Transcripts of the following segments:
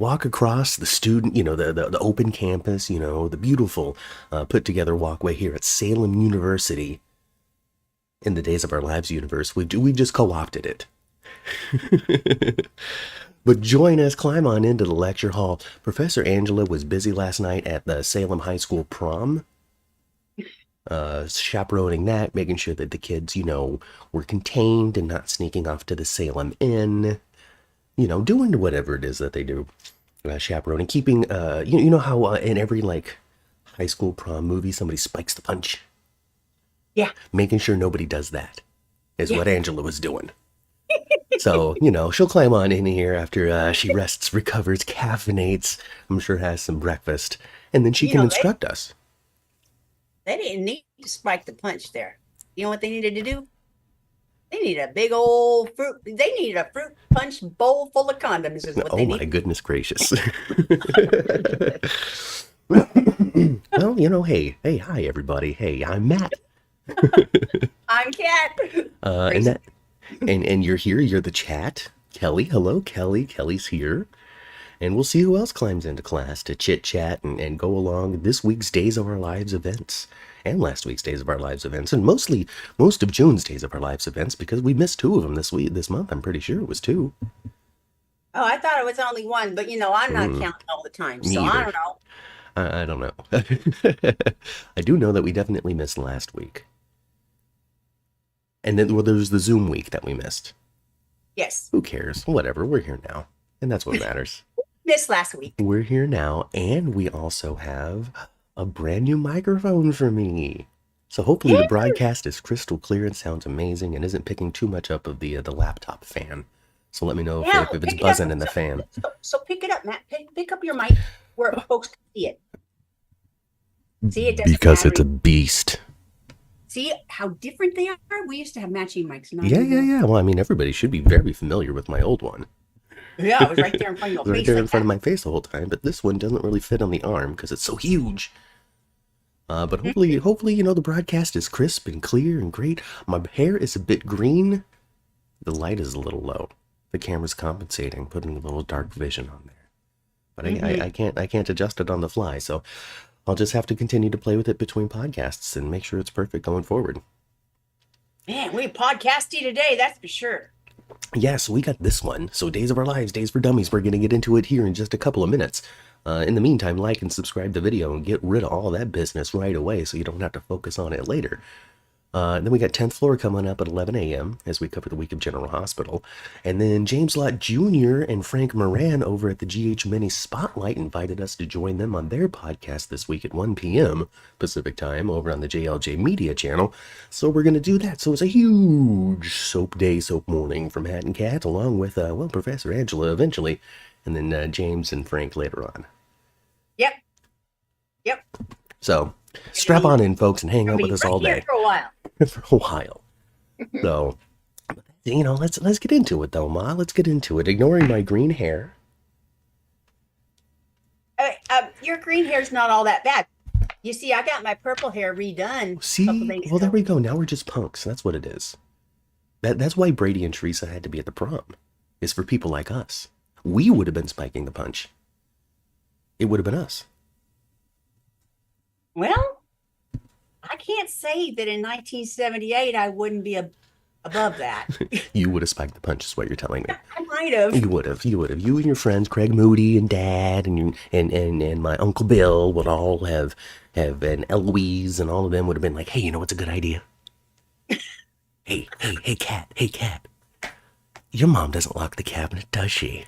walk across the student, the open campus, the beautiful put together walkway here at Salem University. In the Days of Our Lives universe, we've just co-opted it. But join us, climb on into the lecture hall. Professor Angela was busy last night at the Salem High School prom, chaperoning that, making sure that the kids, were contained and not sneaking off to the Salem Inn, doing whatever it is that they do. Chaperoning, keeping, you know how in every, high school prom movie, somebody spikes the punch? Yeah. Making sure nobody does that is what Angela was doing. So, she'll climb on in here after she rests, recovers, caffeinates, I'm sure has some breakfast, and then she can instruct us. They didn't need to spike the punch there. You know what they needed to do? They needed a big old fruit. They needed a fruit punch bowl full of condoms is what they need. Oh, my goodness gracious. Well, hey, hi, everybody. Hey, I'm Matt. I'm Kat. And you're here. You're the chat. Kelly, hello, Kelly. Kelly's here. And we'll see who else climbs into class to chit-chat and go along this week's Days of Our Lives events and last week's Days of Our Lives events, and most of June's Days of Our Lives events, because we missed 2 of them this month. I'm pretty sure it was 2. Oh, I thought it was only 1, but I'm not counting all the time, so I don't know. I don't know. I do know that we definitely missed last week. And then there was the Zoom week that we missed. Yes. Who cares? Whatever. We're here now. And that's what matters. Missed last week. We're here now. And we also have a brand new microphone for me. So hopefully the broadcast is crystal clear and sounds amazing and isn't picking too much up of the laptop fan. So let me know if it's buzzing in the fan. So pick it up, Matt. Pick up your mic where folks can see it. See, it doesn't because matter. It's a beast. See how different they are? We used to have matching mics. Yeah. Well, I mean, everybody should be very familiar with my old one. Yeah, it was right there in front of your face. Right there in front of my face the whole time. But this one doesn't really fit on the arm because it's so huge. But hopefully, the broadcast is crisp and clear and great. My hair is a bit green. The light is a little low. The camera's compensating, putting a little dark vision on there. But I can't adjust it on the fly, so I'll just have to continue to play with it between podcasts and make sure it's perfect going forward. Man, we podcasty today, that's for sure. Yes, we got this one. So Days of Our Lives, Days for Dummies. We're going to get into it here in just a couple of minutes. In the meantime, like and subscribe the video and get rid of all that business right away so you don't have to focus on it later. Then we got 10th Floor coming up at 11 a.m. as we cover the week of General Hospital. And then James Lott Jr. and Frank Moran over at the GH Mini Spotlight invited us to join them on their podcast this week at 1 p.m. Pacific time over on the JLJ Media channel. So we're going to do that. So it's a huge soap day, soap morning from Hat and Cat, along with, Professor Angela eventually, and then James and Frank later on. Yep. So strap on in, folks, and hang out with us all day. For a while. For a while. So, let's get into it, though, Ma. Let's get into it. Ignoring my green hair. Your green hair's not all that bad. You see, I got my purple hair redone. See? Well, there we go. Now we're just punks. That's what it is. That's why Brady and Teresa had to be at the prom. It's for people like us. We would have been spiking the punch. It would have been us. Well, I can't say that in 1978 I wouldn't be above that. You would have spiked the punch, is what you're telling me. I might have. You would have. You and your friends, Craig Moody and Dad, and my Uncle Bill would all have and Eloise, and all of them would have been like, hey, what's a good idea? Hey, Kat. Your mom doesn't lock the cabinet, does she?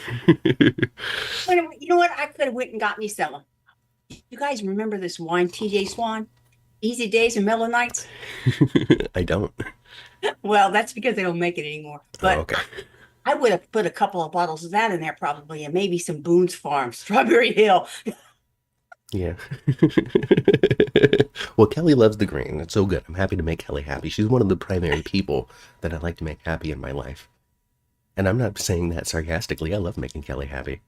You know what? I could have went and got me some. You guys remember this wine, TJ Swan? Easy Days and Mellow Nights? I don't. Well, that's because they don't make it anymore. But okay. I would have put a couple of bottles of that in there probably, and maybe some Boone's Farm, Strawberry Hill. Yeah. Well, Kelly loves the green. It's so good. I'm happy to make Kelly happy. She's one of the primary people that I like to make happy in my life. And I'm not saying that sarcastically. I love making Kelly happy.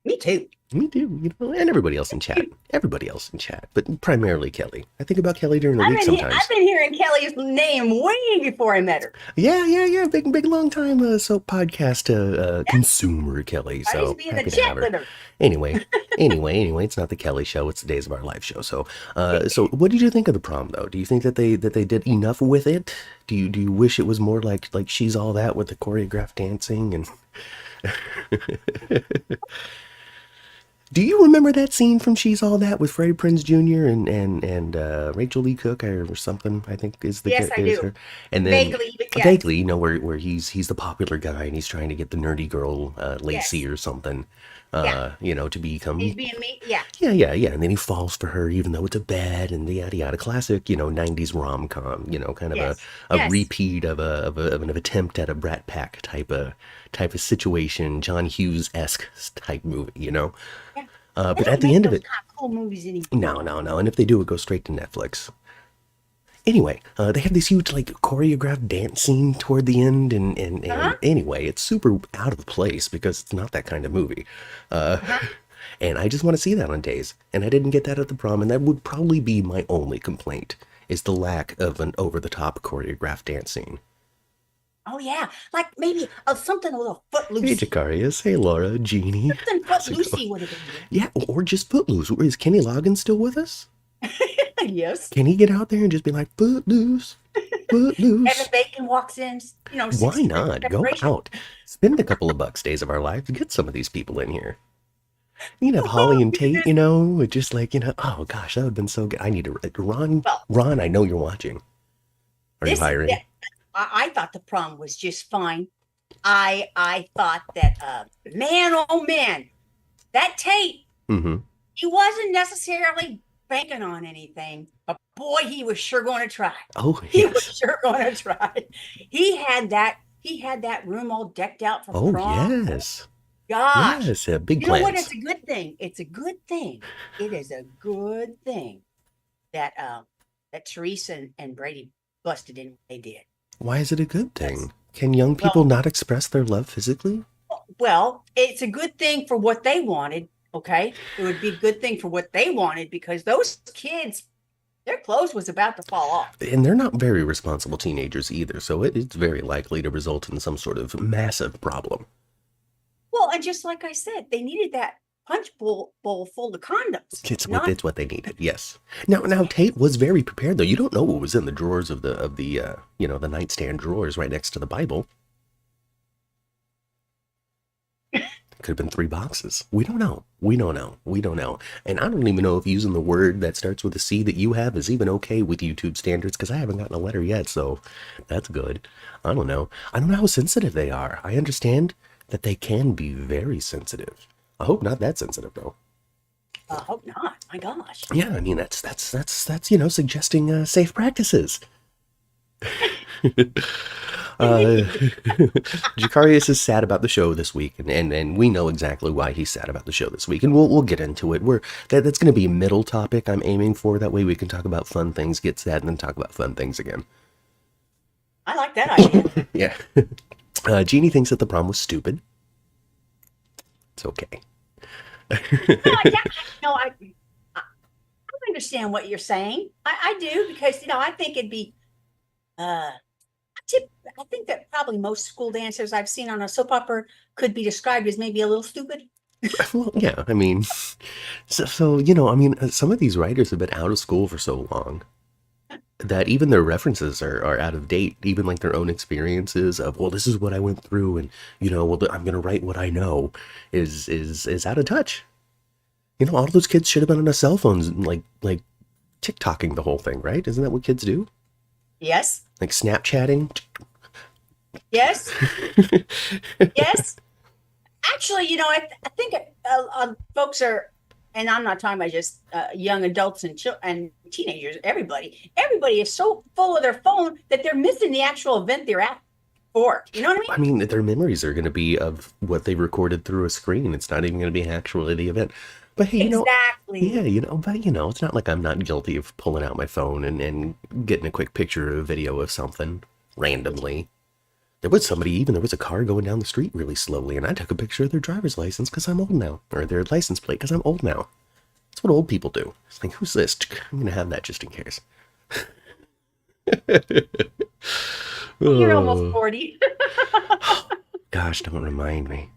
Me too. Me too, and everybody else in chat. Everybody else in chat, but primarily Kelly. I think about Kelly during the week sometimes. I've been hearing Kelly's name way before I met her. Yeah. Big long time soap podcast consumer, Kelly. I used So to be in the happy to have chat her. with her. Anyway, it's not the Kelly show. It's the Days of Our Life show. So what did you think of the prom, though? Do you think that they did enough with it? Do you wish it was more like She's All That with the choreographed dancing and? Do you remember that scene from She's All That with Freddie Prinze Jr. and Rachel Lee Cook or something? I think is the Yes, I is do. her. And then Vaguely, but yes. vaguely, where he's the popular guy and he's trying to get the nerdy girl Lacey Yes. or something. Yeah. To become. He's being me. Yeah. Yeah. And then he falls for her, even though it's a bad and yada yada classic, 90s rom com, kind of Yes. a Yes. repeat of an attempt at a Brat Pack type of situation, John Hughes esque type movie, Yeah. But They at don't the make end of those it, kind of cool movies anymore. no, and if they do, it goes straight to Netflix. Anyway, they have this huge choreographed dance scene toward the end, and Uh-huh. anyway, it's super out of place because it's not that kind of movie. Uh-huh. And I just want to see that on Days. And I didn't get that at the prom, and that would probably be my only complaint, is the lack of an over-the-top choreographed dance scene. Oh yeah, like maybe something a little Hey, footloose. Jacarius. Hey, Laura. Jeannie. Something How's it going? footloosey would have been good. Yeah, or just Footloose. Is Kenny Loggins still with us? Yes. Can he get out there and just be like, Footloose, Footloose? Kevin Bacon walks in, Why 60 not? Go preparation. out. Spend a couple of bucks, Days of Our Lives. Get some of these people in here. You can have Holly and Tate, with just oh gosh, that would have been so good. I need to, Ron, Well, Ron, I know you're watching. Are you this hiring? yeah, I thought the prom was just fine. I thought that man, oh man, that Tate, Mm-hmm. he wasn't necessarily banking on anything, but boy, he was sure going to try. Oh, He was yes. sure going to try. He had that room all decked out for Oh, prom. yes. Gosh. Yes, big You know what? plans. It's a good thing. It's a good thing. It is a good thing that that Teresa and Brady busted in what they did. Why is it a good Yes. thing? Can young people not express their love physically? Well, it's a good thing for what they wanted. Okay, it would be a good thing for what they wanted because those kids, their clothes was about to fall off. And they're not very responsible teenagers either, so it's very likely to result in some sort of massive problem. Well, and just like I said, they needed that punch bowl full of condoms. It's what they needed. Yes. Now Tate was very prepared though. You don't know what was in the drawers of the the nightstand drawers right next to the Bible. Could have been 3 boxes. We don't know. And I don't even know if using the word that starts with a C that you have is even okay with YouTube standards because I haven't gotten a letter yet, so that's good. I don't know how sensitive they are. I understand that they can be very sensitive. I hope not that sensitive though. I hope not. My gosh. Yeah, I mean that's suggesting safe practices. Jacarius is sad about the show this week, and we know exactly why he's sad about the show this week, and we'll get into it. That's going to be a middle topic I'm aiming for. That way we can talk about fun things, get sad, and then talk about fun things again. I like that idea. Yeah. Jeannie thinks that the prom was stupid. It's okay. I understand what you're saying. I do because I think it'd be I think that probably most school dancers I've seen on a soap opera could be described as maybe a little stupid. Well, yeah, I mean, so some of these writers have been out of school for so long that even their references are out of date. Even like their own experiences of, well, this is what I went through, and well, I'm gonna write what I know is out of touch. All of those kids should have been on their cell phones, like TikToking the whole thing, right? Isn't that what kids do? Yes. Like Snapchatting. Yes. Yes. Actually, I think folks are, and I'm not talking about just young adults and teenagers. Everybody is so full of their phone that they're missing the actual event they're at for. You know what I mean? I mean, their memories are going to be of what they recorded through a screen. It's not even going to be actually the event. But hey, exactly. But it's not like I'm not guilty of pulling out my phone and getting a quick picture or a video of something randomly. There was there was a car going down the street really slowly, and I took a picture of their driver's license because I'm old now, or their license plate because I'm old now. That's what old people do. It's like, who's this? I'm going to have that just in case. You're almost Oh, 40. gosh, don't remind me.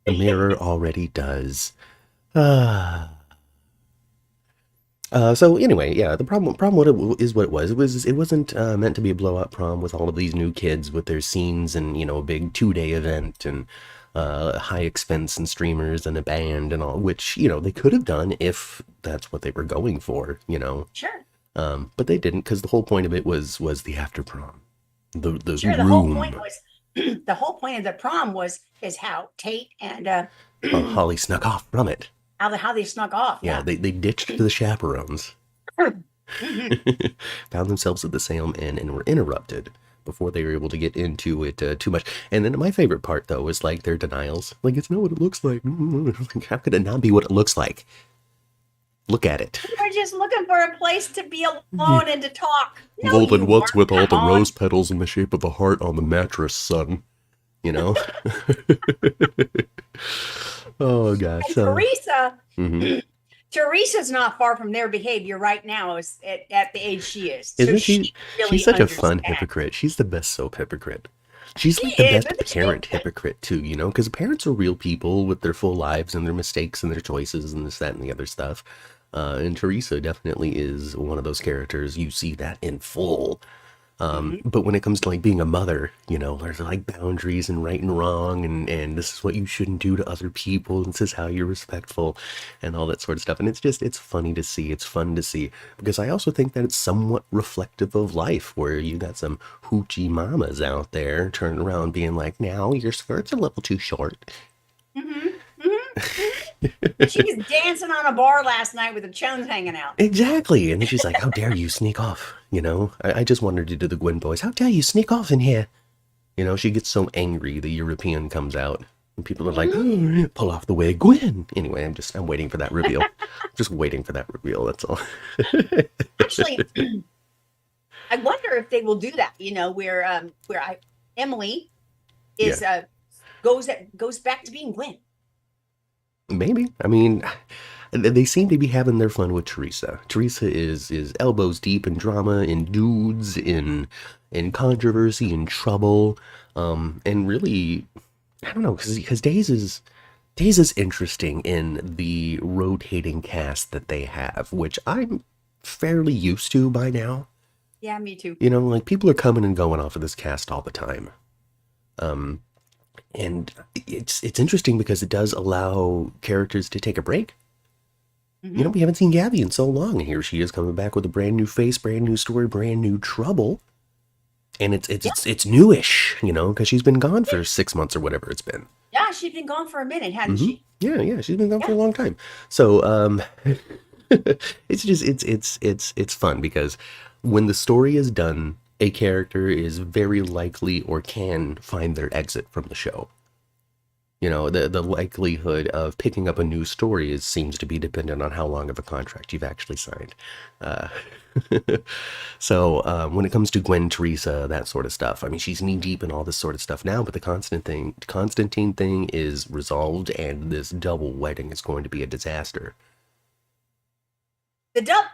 The mirror already does. So anyway, yeah, the problem is what it was. It wasn't meant to be a blow-up prom with all of these new kids with their scenes and, you know, a big 2-day event and high expense and streamers and a band and all, which, you know, they could have done if that's what they were going for, you know. Sure. But they didn't, because the whole point of it was the after prom, the Sure. The whole point was the whole point of the prom is how Tate and Holly snuck off from it. how they snuck off. Yeah, they ditched the chaperones. Mhm. Found themselves at the same inn and were interrupted before they were able to get into it too much. And then my favorite part, though, was like their denials. Like, it's not what it looks like. Like, how could it not be what it looks like? Look at it. We're just looking for a place to be alone and to talk. No, Well, then you what's weren't. with all the Come on. rose petals in the shape of a heart on the mattress, son? You know? Oh, gosh. And So, Teresa, mhm. Teresa's not far from their behavior right now is at the age she is. Isn't So she? really She's such a fun understands. hypocrite. She's the best soap hypocrite. She's She like the is, best isn't she? parent hypocrite too, you know, because parents are real people with their full lives and their mistakes and their choices and this, that, and the other stuff. And Teresa definitely is one of those characters. You see that in full. Mhm. But when it comes to like being a mother, you know, there's like boundaries and right and wrong, and this is what you shouldn't do to other people. This is how you're respectful, and all that sort of stuff. And it's funny to see. It's fun to see because I also think that it's somewhat reflective of life, where you got some hoochie mamas out there turning around being like, "Now your skirt's a little too short." Mhm. Mhm. She was dancing on a bar last night with her chones hanging out. Exactly. And then she's like, "How dare you sneak off?" You know, I just wanted to do the Gwen boys. How dare you sneak off in here? You know, she gets so angry the European comes out. And people are like, Mhm. "Oh, pull off the wig, Gwen." Anyway, I'm waiting for that reveal. Just waiting for that reveal, that's all. Actually, I wonder if they will do that. You know, where Emily is goes back to being Gwen. Maybe. I mean, they seem to be having their fun with Teresa. Teresa is elbows deep in drama, in dudes, in controversy, in trouble. And really, I don't know, because Days is interesting in the rotating cast that they have, which I'm fairly used to by now. Yeah, me too. You know, like people are coming and going off of this cast all the time. Um, and it's interesting because it does allow characters to take a break. You know, Mhm. we haven't seen Gabi in so long, and here she is coming back with a brand new face, brand new story, brand new trouble. And Yeah, it's newish, you know, because she's been gone for 6 months or whatever it's been. yeah, she's been gone for a minute, hadn't she? Yeah, she's been gone for Yeah. a long time. So it's fun because when the story is done, a character is very likely or can find their exit from the show. You know, the likelihood of picking up a new story seems to be dependent on how long of a contract you've actually signed. Uh, so when it comes to Gwen, Teresa, that sort of stuff, I mean, she's knee deep in all this sort of stuff now, but the Constantine thing is resolved, and this double wedding is going to be a disaster. The double.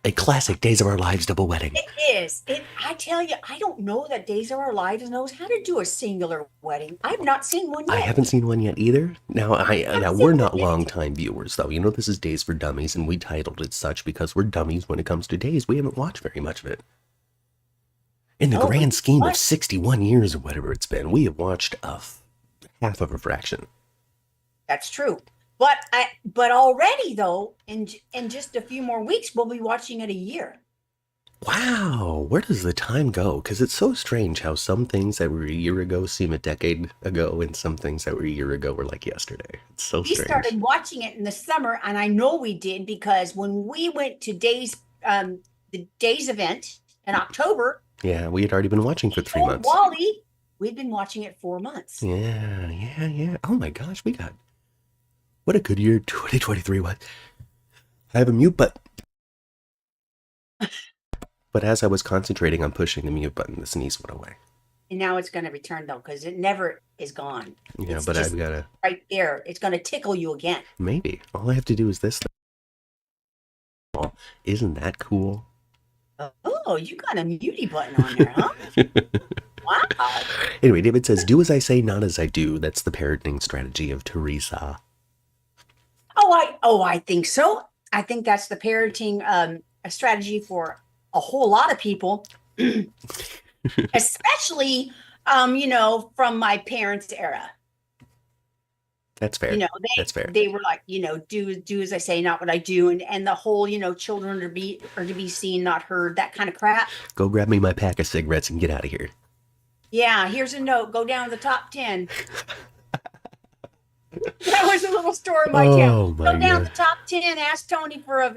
A classic Days of Our Lives double wedding. It is. I tell you, I don't know that Days of Our Lives knows how to do a singular wedding. I've not seen one I yet. haven't seen one yet either. Now, Haven't now seen we're one not yet. long-time viewers, though. You know, this is Days for Dummies, and we titled it such because we're dummies when it comes to Days. We haven't watched very much of it. In the No, grand scheme of what? 61 years or whatever it's been, we have watched half of a fraction. That's true. But already though, in just a few more weeks, we'll be watching it a year. Wow, where does the time go? Because it's so strange how some things that were a year ago seem a decade ago, and some things that were a year ago were like yesterday. It's so We strange. started watching it in the summer, and I know we did because when we went to the Days event in October, Yeah, we had already been watching for 3 told months. Wally we'd been watching it 4 months. Yeah. Oh my gosh, what a good year 2023 was. I have a mute button. But as I was concentrating on pushing the mute button, the sneeze went away. And now it's going to return though, because it never is gone. Yeah, It's but just I've got to, right there. It's going to tickle you again. maybe. All I have to do is this. Isn't that cool? Oh, you got a mutie button on there, huh? Wow. Anyway, David says, do as I say, not as I do. That's the parenting strategy of Teresa. I think so. I think that's the parenting a strategy for a whole lot of people, especially from my parents' era. That's fair. That's fair. They were like, do as I say, not what I do, and the whole, children are to be seen, not heard, that kind of crap. Go grab me my pack of cigarettes and get out of here. Yeah, here's a note. Go down to the top 10. That was a little store in my town. My Go down God. to the top 10. Ask Tony for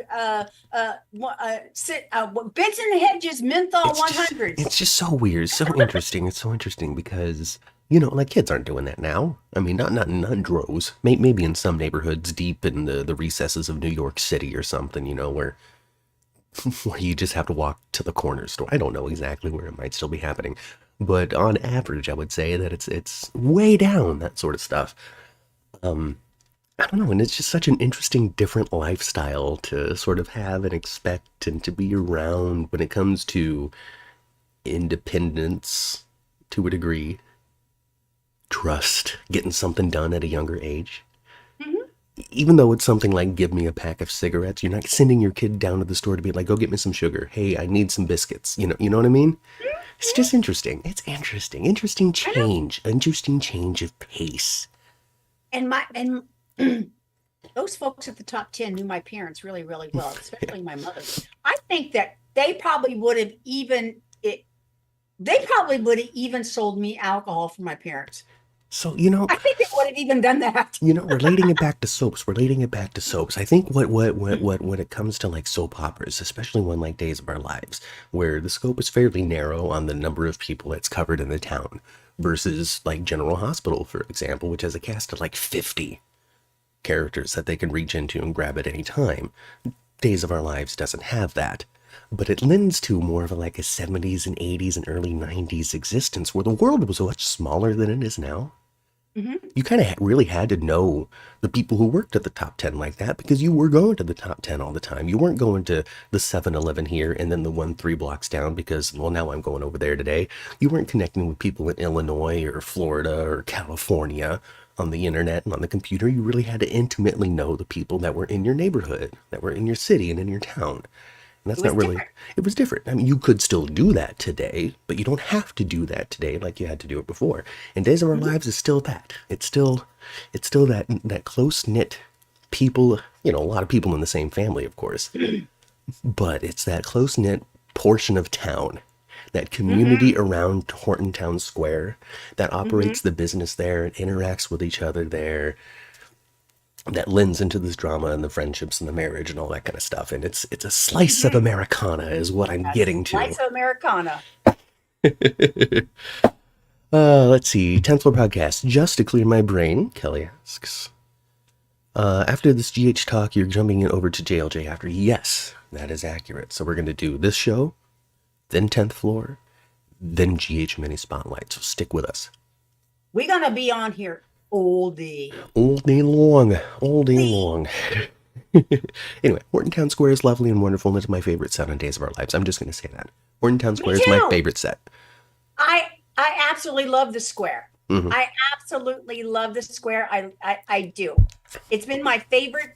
Benson Hedges menthol 100. It's just so weird, so interesting. It's so interesting because like kids aren't doing that now. I mean, not in droves. Maybe in some neighborhoods deep in the recesses of New York City or something. Where you just have to walk to the corner store. I don't know exactly where it might still be happening, but on average, I would say that it's way down, that sort of stuff. I don't know, and it's just such an interesting, different lifestyle to sort of have and expect and to be around when it comes to independence to a degree, trust, getting something done at a younger age. Mhm. Even though it's something like give me a pack of cigarettes, you're not sending your kid down to the store to be like, go get me some sugar. Hey, I need some biscuits. You know what I mean? It's just interesting. It's interesting. Interesting change of pace. And those folks at the top 10 knew my parents really, really well, especially my mother. I think that they probably would have even sold me alcohol for my parents. So, I think they would have even done that. Relating it back to soaps. I think when it comes to like soap operas, especially one like Days of Our Lives, where the scope is fairly narrow on the number of people that's covered in the town versus like General Hospital, for example, which has a cast of like 50 characters that they can reach into and grab at any time. Days of Our Lives doesn't have that. But it lends to more of like a 70s and 80s and early 90s existence where the world was much smaller than it is now. Mm-hmm. You kind of really had to know the people who worked at the top 10 like that because you were going to the top 10 all the time. You weren't going to the 7-Eleven here and then the one 3 blocks down because, well, now I'm going over there today. You weren't connecting with people in Illinois or Florida or California on the internet and on the computer. You really had to intimately know the people that were in your neighborhood, that were in your city and in your town. And that's not really, it was different. I mean, you could still do that today, but you don't have to do that today like you had to do it before. And Days of Our Lives is still that. It's still that close-knit people, a lot of people in the same family, of course. But it's that close-knit portion of town, that community around Horton Town Square that operates the business there and interacts with each other there, that lends into this drama and the friendships and the marriage and all that kind of stuff. And it's a slice of Americana is what I'm getting to. Slice of Americana. Let's see. 10th Floor Podcast. Just to clear my brain, Kelly asks. After this GH talk, you're jumping over to JLJ after. Yes, that is accurate. So we're going to do this show, then 10th Floor, then GH Mini Spotlight. So stick with us. We're going to be on here all day long. Anyway, Horton Town Square is lovely and wonderful, and it's my favorite set on Days of Our Lives. I'm just going to say that. Horton Town Square is my favorite set. I absolutely love the square. Mm-hmm. I absolutely love the square. I do. It's been my favorite.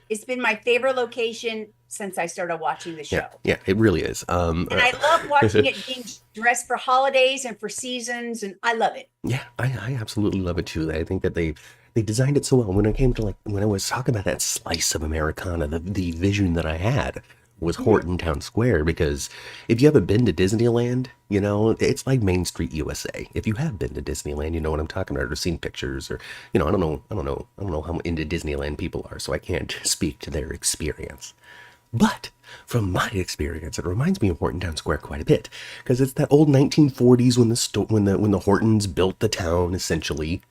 It's been my favorite location since I started watching the show. Yeah, it really is. And I love watching it being dressed for holidays and for seasons, and I love it. Yeah, I absolutely love it too. I think that they designed it so well. When it came to when I was talking about that slice of Americana, the vision that I had was Horton Town Square, because if you haven't been to Disneyland, it's like Main Street USA. If you have been to Disneyland, you know what I'm talking about, or seen pictures, or I don't know how into Disneyland people are, so I can't speak to their experience. But from my experience, it reminds me of Horton Town Square quite a bit, because it's that old 1940s when the Hortons built the town essentially,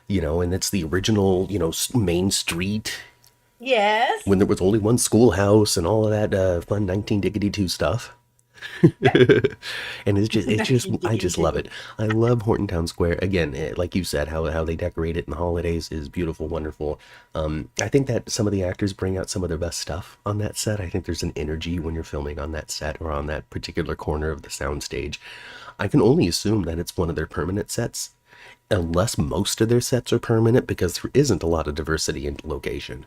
and it's the original Main Street. Yes. When there was only one schoolhouse and all of that fun 19 diggity 2 stuff. And I just love it. Indeed. I love Horton Town Square. Again, like you said, how they decorate it in the holidays is beautiful, wonderful. I think that some of the actors bring out some of their best stuff on that set. I think there's an energy when you're filming on that set or on that particular corner of the soundstage. I can only assume that it's one of their permanent sets, unless most of their sets are permanent, because there isn't a lot of diversity in location.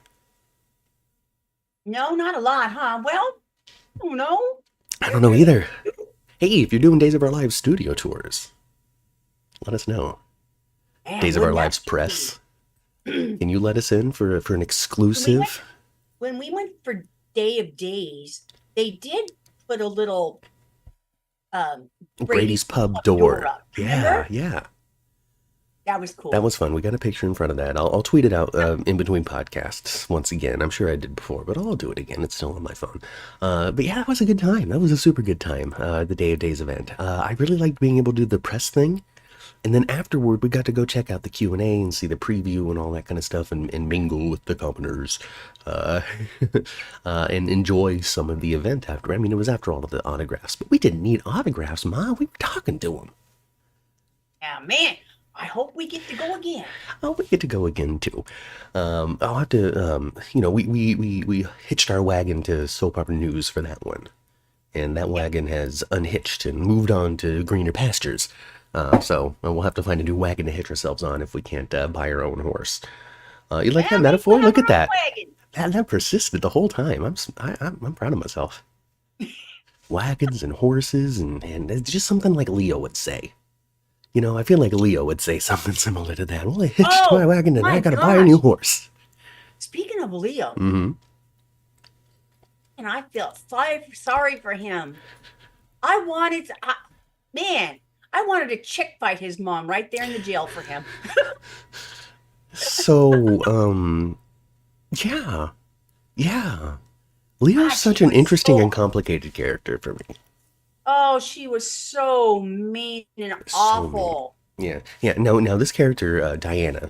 No, not a lot, huh? Well, I don't know. I don't know either. Hey, if you're doing Days of Our Lives studio tours, let us know. Man, Days of Our wouldn't that Lives be press. neat? Can you let us in for an When we went, exclusive when we went for Day of Days, they did put a little Brady's Brady's Pub door door? up. Yeah, Remember? yeah. That was That cool. was fun. We got a picture in front of that. I'll tweet it out in between podcasts once again. I'm sure I did before, but I'll do it again. It's still on my phone. But yeah, that was a good time. That was a super good time, the Day of Days event. I really liked being able to do the press thing. And then afterward, we got to go check out the Q&A and see the preview and all that kind of stuff and mingle with the commoners uh, and enjoy some of the event after. I mean, it was after all of the autographs, but we didn't need autographs, Ma. We were talking to them. Yeah, man. I hope we get to go again. Oh, we get to go again too. I'll have to, we hitched our wagon to Soap Opera News for that one, and that Yeah. wagon has unhitched and moved on to greener pastures. So we'll have to find a new wagon to hitch ourselves on if we can't buy our own horse. You like that Yeah, maybe metaphor? we'll have Look at our own that. wagon. That persisted the whole time. I'm proud of myself. Wagons and horses and it's just something like Leo would say. You know, I feel like Leo would say something similar to that. Well, I hitched my Oh wagon and I my gotta buy a new gosh. horse. Speaking of Leo, Mm-hmm. and I felt sorry for him. Man, I wanted to chick fight his mom right there in the jail for him. So, yeah, yeah. Leo's God, such she an was interesting and so, complicated character for me. oh, she was so mean and So mean. awful. Yeah, yeah. Now this character, Diana,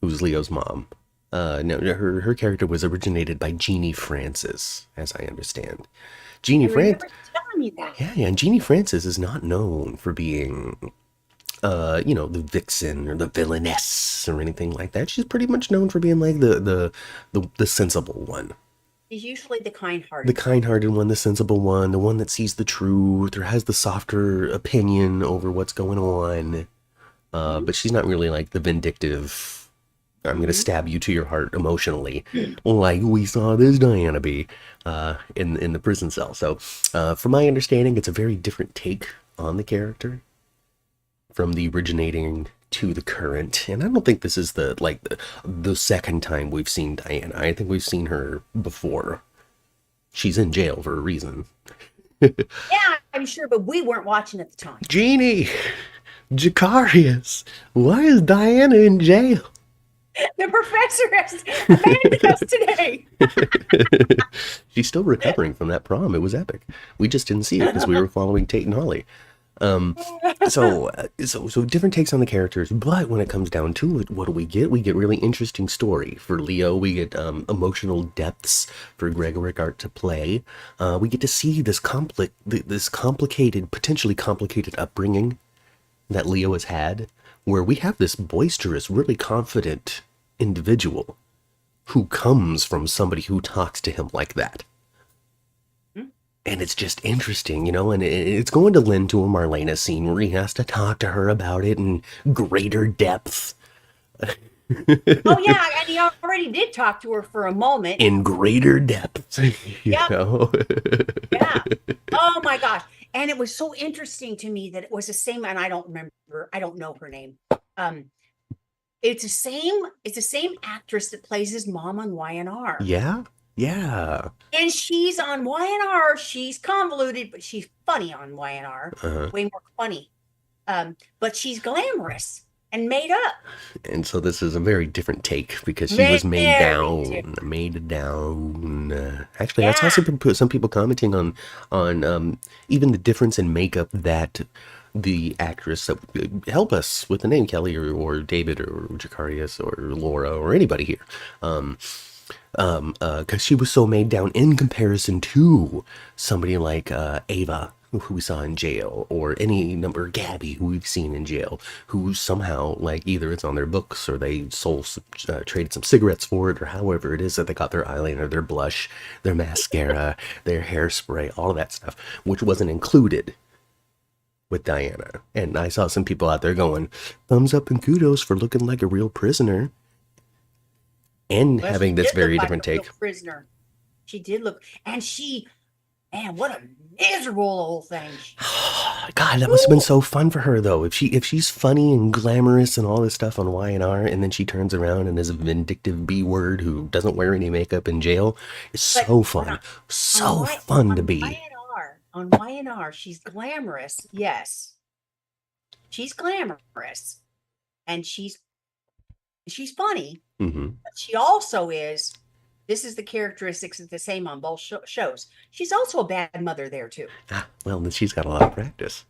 who's Leo's mom, no, her character was originated by Jeannie Francis, as I understand. I Jeannie Francis, remember telling me that. yeah. And Jeannie Francis is not known for being, the vixen or the villainess or anything like that. She's pretty much known for being like the sensible one. She's usually the The kind-hearted one. kind-hearted one, the sensible one, the one that sees the truth or has the softer opinion over what's going on. Hmm. But she's not really like the vindictive, I'm going to Hmm. stab you to your heart emotionally, like we saw this Diana be in the prison cell. So, from my understanding, it's a very different take on the character from the originating to the current. And I don't think this is the second time we've seen Diana. I think we've seen her before. She's in jail for a reason. Yeah, I'm sure, but we weren't watching at the time. Jeannie, Jacarius, why is Diana in jail? The professor has abandoned us today. She's still recovering from that prom. It was epic. We just didn't see it because we were following Tate and Holly. So different takes on the characters, but when it comes down to it, what do we get? We get really interesting story for Leo. We get emotional depths for Greg Rigart to play. We get to see this complicated, potentially complicated upbringing that Leo has had, where we have this boisterous, really confident individual who comes from somebody who talks to him like that. And it's just interesting, and it's going to lend to a Marlena scene where he has to talk to her about it in greater depth. Oh yeah, and he already did talk to her for a moment. In greater depth, Yep. know? Yeah. Oh my gosh. And it was so interesting to me that it was the same, and I don't know her name. It's the same actress that plays his mom on YNR. Yeah, yeah. And she's on YNR. She's convoluted, but she's funny on YNR. Uh-huh. Way more funny. But she's glamorous and made up. And so this is a very different take because she was made Very down, different. made down. Actually, I saw Yeah. some people commenting on even the difference in makeup that the actress that help us with the name Kelly or David or Jacarius or Laura or anybody here, because she was so made down in comparison to somebody like Ava, who we saw in jail, or any number, Gabi, who we've seen in jail, who somehow, like, either it's on their books or they traded some cigarettes for it, or however it is that they got their eyeliner, their blush, their mascara, their hairspray, all of that stuff, which wasn't included with Diana. And I saw some people out there going, thumbs up and kudos for looking like a real prisoner, and Well, having she this did look very like different a real take. prisoner. She did look, and man, what a miserable old thing. God, that must have been so fun for her though. If she's funny and glamorous and all this stuff on Y&R, and then she turns around and is a vindictive B word who doesn't wear any makeup in jail, it's so fun. So fun to be. On Y&R, she's glamorous. Yes. She's glamorous. And she's funny. Mm-hmm. But she also is, this is the characteristics that's the same on both shows. She's also a bad mother there too. Ah, well, then she's got a lot of practice.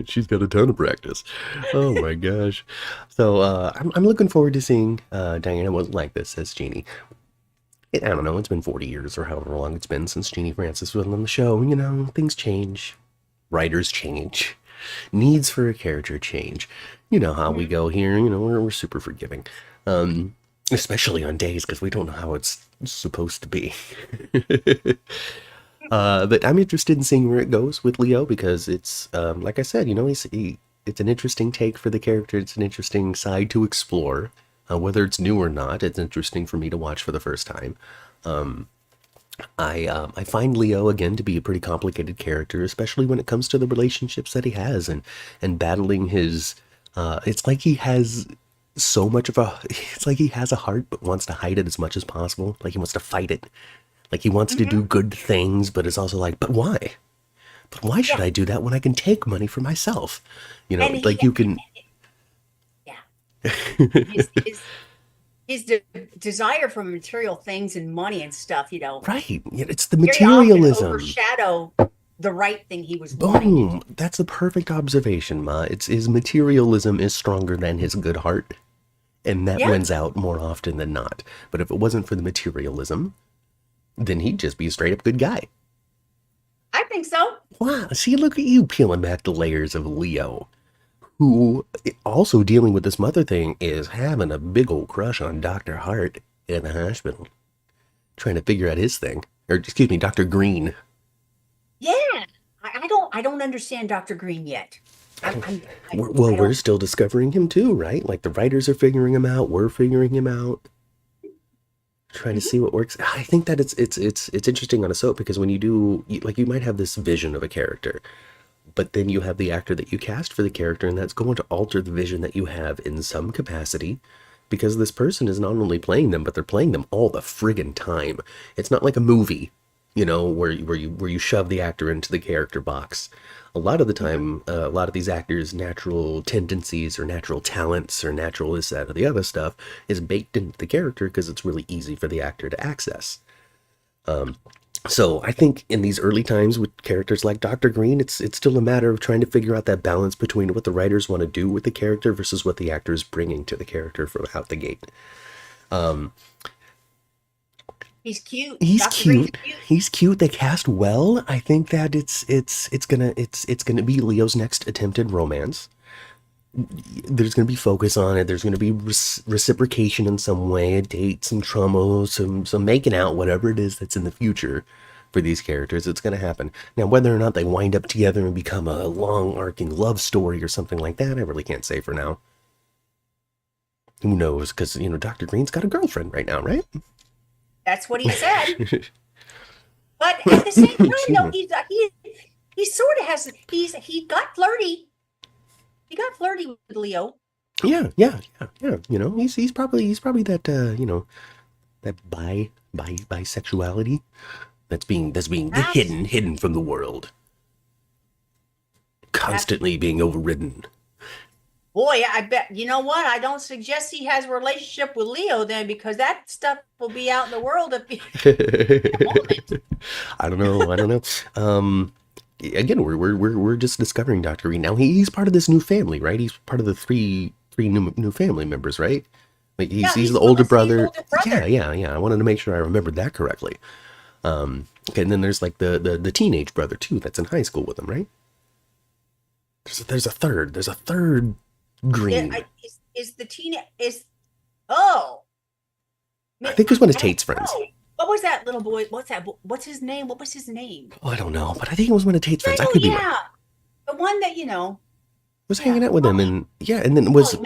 She's got a ton of practice. Oh my gosh. So I'm looking forward to seeing Diana wasn't like this as Jeannie. I don't know, it's been 40 years or however long it's been since Jeannie Francis was on the show. You know, things change. Writers change. Needs for a character change. You know how we go here. You know, we're super forgiving. Especially on days, because we don't know how it's supposed to be. But I'm interested in seeing where it goes with Leo, because it's, like I said, you know, it's an interesting take for the character. It's an interesting side to explore. Whether it's new or not, it's interesting for me to watch for the first time. I find Leo, again, to be a pretty complicated character, especially when it comes to the relationships that he has and battling his... it's like he has so much of a... It's like he has a heart but wants to hide it as much as possible. Like he wants to fight it. Like he wants to do good things, but it's also like, but why? But why should I do that when I can take money for myself? You know, And like you can... his desire for material things and money and stuff, you know. Right. It's the materialism. Overshadow the right thing he was wanting. Boom. That's a perfect observation, Ma. It's his materialism is stronger than his good heart. And that wins out more often than not. But if it wasn't for the materialism, then he'd just be a straight up good guy. I think so. Wow. See, look at you peeling back the layers of Leo, who also dealing with this mother thing is having a big old crush on Dr. Hart in the hospital. Trying to figure out his thing. Or, excuse me, Dr. Green. Yeah. I don't understand Dr. Green yet. We're still discovering him too, right? Like the writers are figuring him out. We're figuring him out. Trying to see what works. I think that it's interesting on a soap, because when you do, like, you might have this vision of a character, but then you have the actor that you cast for the character, and that's going to alter the vision that you have in some capacity, because this person is not only playing them, but they're playing them all the friggin' time. It's not like a movie, you know, where you shove the actor into the character box. A lot of the time, a lot of these actors' natural tendencies or natural talents or natural this, that, or the other stuff is baked into the character because it's really easy for the actor to access. So I think in these early times with characters like Dr. Green, it's still a matter of trying to figure out that balance between what the writers want to do with the character versus what the actor is bringing to the character from out the gate. He's cute. He's cute. He's cute. They cast well. I think that it's gonna be Leo's next attempted romance. There's gonna be focus on it. There's gonna be reciprocation in some way, a date, some trauma, some making out, whatever it is that's in the future for these characters. It's gonna happen. Now, whether or not they wind up together and become a long arcing love story or something like that, I really can't say for now. Who knows? Because, you know, Dr. Green's got a girlfriend right now, right? That's what he said. But at the same time, though, he sort of has, he got flirty. He got flirty with Leo. Yeah. You know, he's probably that you know, that bisexuality that's being hidden from the world, constantly being overridden. Boy, I bet, you know what? I don't suggest he has a relationship with Leo then, because that stuff will be out in the world in a moment. I don't know. Again, we're just discovering Dr. Green now. He's part of this new family, right? He's part of the three new family members, right? Like he's the older brother. Yeah. I wanted to make sure I remembered that correctly. Okay, and then there's like the teenage brother too that's in high school with him, right? There's a third. There's a third green. Is the teen is oh I think it's one of I don't Tate's friends. know. What was that little boy? What's his name? What was his name? Oh, I don't know, but I think it was one of Tate's friends. I Oh could be wrong. yeah, the one that Was yeah. hanging out with him, and yeah, and then was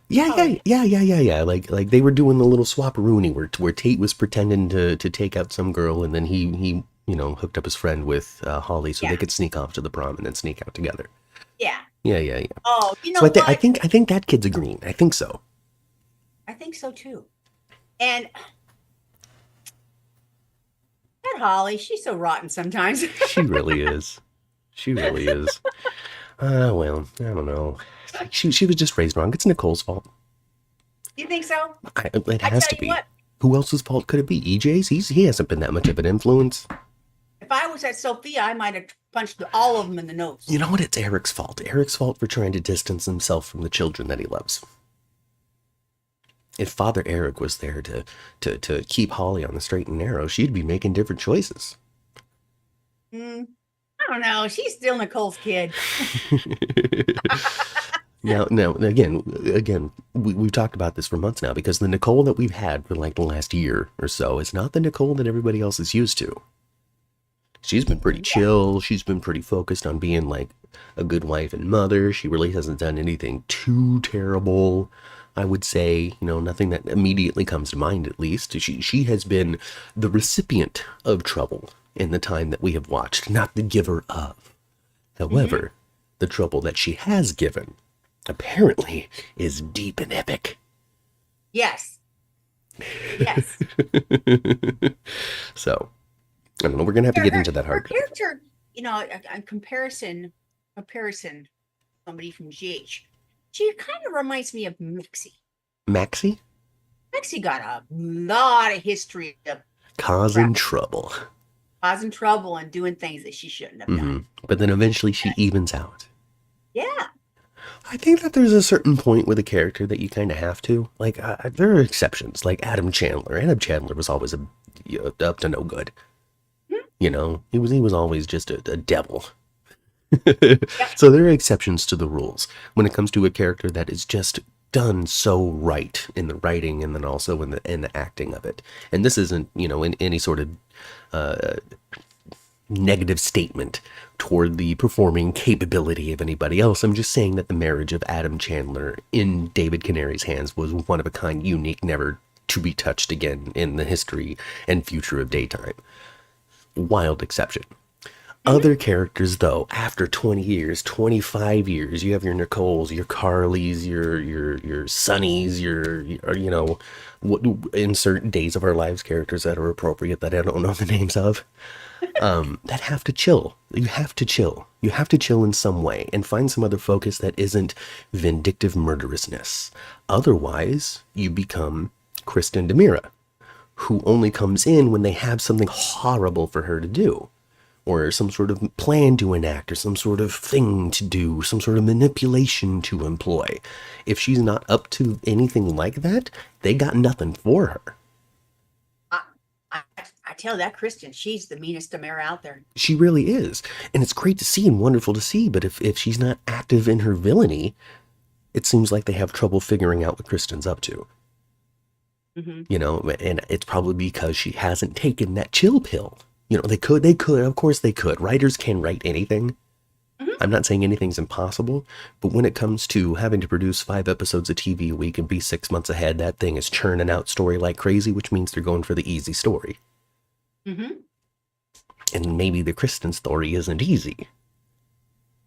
yeah. Like they were doing the little swap-a-rooney where Tate was pretending to take out some girl, and then he hooked up his friend with Holly so they could sneak off to the prom and then sneak out together. Yeah. Yeah. Oh, So I think that kid's a green. I think so. I think so too. And that Holly, she's so rotten sometimes. She really is. She really is. Well, I don't know. She was just raised wrong. It's Nicole's fault. You think so? It has to be. What, Who else's fault could it be? EJ's? He hasn't been that much of an influence. if I was at Sophia, I might have punched all of them in the nose. You know what? It's Eric's fault. Eric's fault for trying to distance himself from the children that he loves. If Father Eric was there to keep Holly on the straight and narrow, she'd be making different choices. I don't know. She's still Nicole's kid. Now, again, we've talked about this for months now, because the Nicole that we've had for like the last year or so is not the Nicole that everybody else is used to. She's been pretty chill. She's been pretty focused on being like a good wife and mother. She really hasn't done anything too terrible, I would say. Nothing that immediately comes to mind, at least. She has been the recipient of trouble in the time that we have watched, not the giver of. However, the trouble that she has given apparently is deep and epic. Yes. So, I don't know. We're gonna have to get into that hard. Her character, a comparison, somebody from GH. She kind of reminds me of Mixie. Maxie? Mixie got a lot of history of causing trouble and doing things that she shouldn't have done. But then eventually she evens out. Yeah. I think that there's a certain point with a character that you kind of have to. Like, there are exceptions, like Adam Chandler. Adam Chandler was always up to no good. He was always just a devil. So there are exceptions to the rules when it comes to a character that is just done so right in the writing and then also in the acting of it. And this isn't, in any sort of negative statement toward the performing capability of anybody else. I'm just saying that the marriage of Adam Chandler in David Canary's hands was one of a kind, unique, never to be touched again in the history and future of daytime. Wild exception. Other characters, though, after 20 years, 25 years, you have your Nicoles, your Carlys, your Sunnies, your insert Days of Our Lives characters that are appropriate that I don't know the names of, that have to chill. You have to chill. You have to chill in some way and find some other focus that isn't vindictive murderousness. Otherwise, you become Kristen DeMira, who only comes in when they have something horrible for her to do, or some sort of plan to enact, or some sort of thing to do, some sort of manipulation to employ. If she's not up to anything like that, they got nothing for her. I tell you, that Kristen, she's the meanest DeMira out there. She really is. And it's great to see and wonderful to see, but if she's not active in her villainy, it seems like they have trouble figuring out what Kristen's up to. And it's probably because she hasn't taken that chill pill. They could, of course they could. Writers can write anything. I'm not saying anything's impossible, but when it comes to having to produce 5 episodes of TV a week and be 6 months ahead, that thing is churning out story like crazy, which means they're going for the easy story. And maybe the Kristen story isn't easy.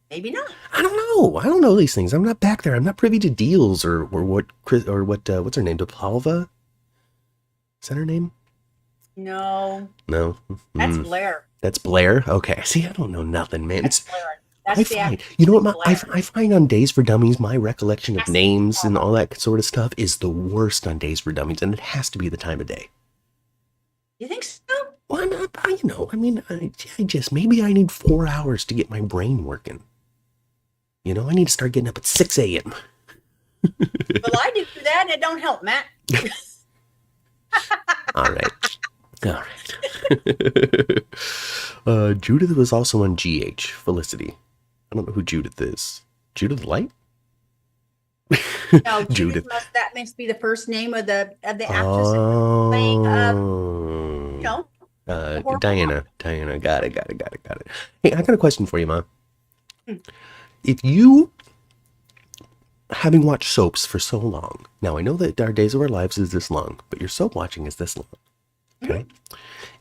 Maybe not. I don't know these things. I'm not back there. I'm not privy to deals or what's her name? DePalva? Is that her name? No. That's Blair. That's Blair? Okay. See, I don't know nothing, man. That's Blair. That's I find on Days for Dummies, my recollection of names and all that sort of stuff is the worst on Days for Dummies, and it has to be the time of day. You think so? Well, maybe I need 4 hours to get my brain working. I need to start getting up at 6 a.m. Well, I do that, and it don't help, Matt. All right. Judith was also on GH, Felicity. I don't know who Judith is. Judith Light? No, Judith. That must be the first name of the actress playing Oh. Diana. Got it. Hey, I got a question for you, Ma. If you, having watched soaps for so long, now I know that our Days of Our Lives is this long, but your soap watching is this long. Okay?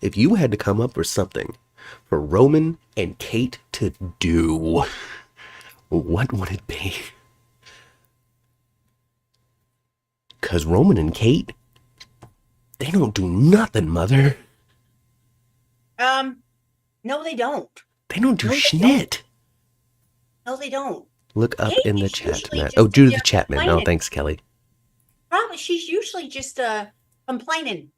If you had to come up with something for Roman and Kate to do, what would it be? Because Roman and Kate, they don't do nothing, Mother. No, they don't. They don't do schnit. No, they don't. Look up Kate in the is chat, usually Matt. just Oh, Judith there Chapman. Oh, complaining. thanks, Kelly. Probably she's usually just complaining,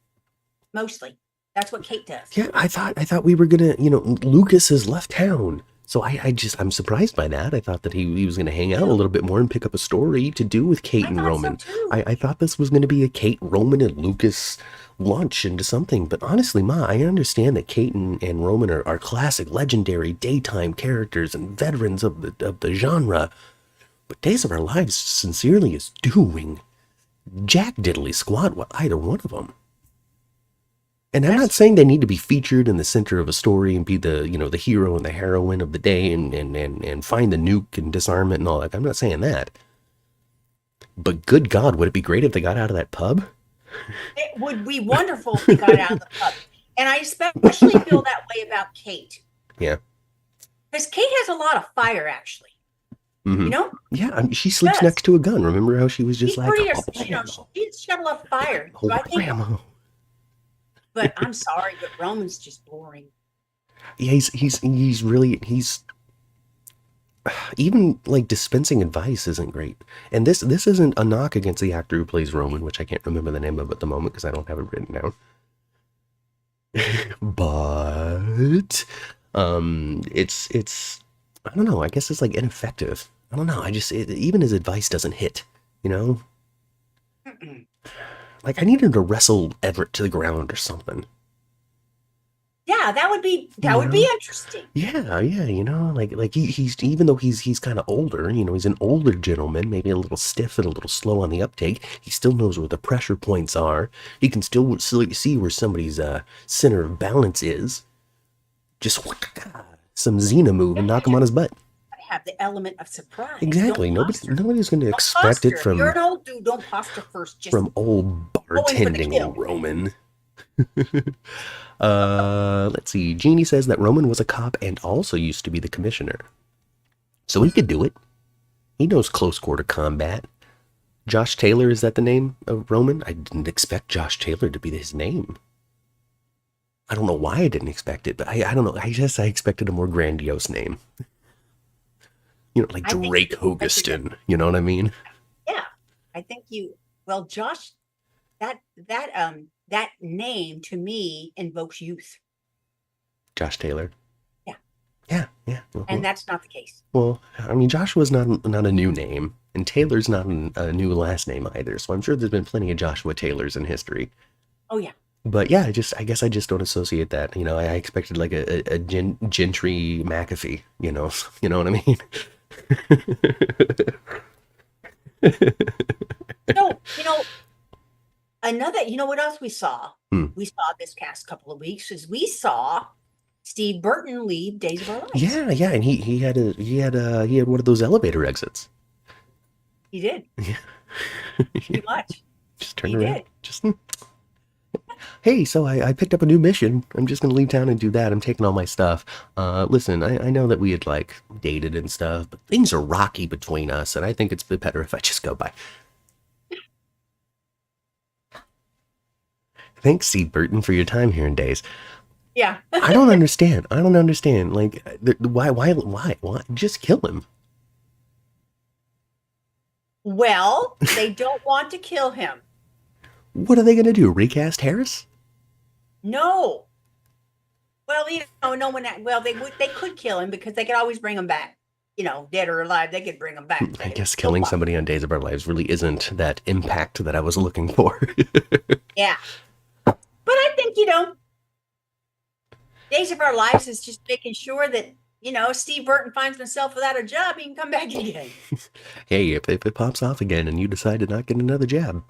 mostly. That's what Kate does. Yeah, I thought we were gonna, Lucas has left town. So I'm surprised by that. I thought that he was gonna hang out a little bit more and pick up a story to do with Kate and Roman. So too. I thought this was gonna be a Kate, Roman, and Lucas launch into something. But honestly, Ma, I understand that Kate and Roman are classic, legendary daytime characters and veterans of the genre. But Days of Our Lives sincerely is doing jack diddly squat with either one of them. And I'm not saying they need to be featured in the center of a story and be the hero and the heroine of the day and find the nuke and disarm it and all that. I'm not saying that. But good God, would it be great if they got out of that pub? It would be wonderful if they got out of the pub. And I especially feel that way about Kate. Yeah. Because Kate has a lot of fire, actually. Mm-hmm. You know? Yeah, I mean, she sleeps next to a gun. Remember how she was just like, she's got a lot of fire. Oh, so but I'm sorry, but Roman's just boring. Yeah, he's really even like dispensing advice isn't great. And this isn't a knock against the actor who plays Roman, which I can't remember the name of at the moment because I don't have it written down. But it's I don't know. I guess it's like ineffective. I don't know. Even his advice doesn't hit. Mm-mm. Like I need him to wrestle Everett to the ground or something. Yeah, that would be interesting. Yeah, like he's even though he's kind of older, he's an older gentleman, maybe a little stiff and a little slow on the uptake. He still knows where the pressure points are. He can still see where somebody's center of balance is. Just some Xena move and knock him on his butt. Have the element of surprise. Exactly. Nobody's going to expect it from. You're an old dude. Don't posture first. Just from old bartending Roman. Let's see. Jeannie says that Roman was a cop and also used to be the commissioner, so he could do it. He knows close quarter combat. Josh Taylor, is that the name of Roman? I didn't expect Josh Taylor to be his name. I don't know why I didn't expect it, but I don't know. I expected a more grandiose name. Like Drake Hogeston. You know what I mean? Yeah, I think Josh. That name to me invokes youth. Josh Taylor. Yeah. Yeah. Uh-huh. And that's not the case. Well, I mean, Joshua's not a new name, and Taylor's not a new last name either. So I'm sure there's been plenty of Joshua Taylors in history. Oh yeah. But yeah, I guess I just don't associate that. I expected like a Gentry McAfee. You know what I mean? No, what else we saw? We saw this past couple of weeks is we saw Steve Burton leave Days of Our Lives. Yeah, and he had one of those elevator exits. He did. Yeah. Too much. Just turn around. Just hey, so I picked up a new mission. I'm just gonna leave town and do that. I'm taking all my stuff. Listen, I know that we had like dated and stuff, but things are rocky between us, and I think it's better if I just go by. Thanks, Steve Burton, for your time here in Days. Yeah. I don't understand. Like, why? Just kill him. Well, they don't want to kill him. What are they going to do? Recast Harris? No. Well, no one. Well, they could kill him because they could always bring him back. Dead or alive, they could bring him back. I guess killing somebody on Days of Our Lives really isn't that impact that I was looking for. Yeah. But I think, Days of Our Lives is just making sure that, Steve Burton finds himself without a job, he can come back again. Hey, if it pops off again and you decide to not get another jab,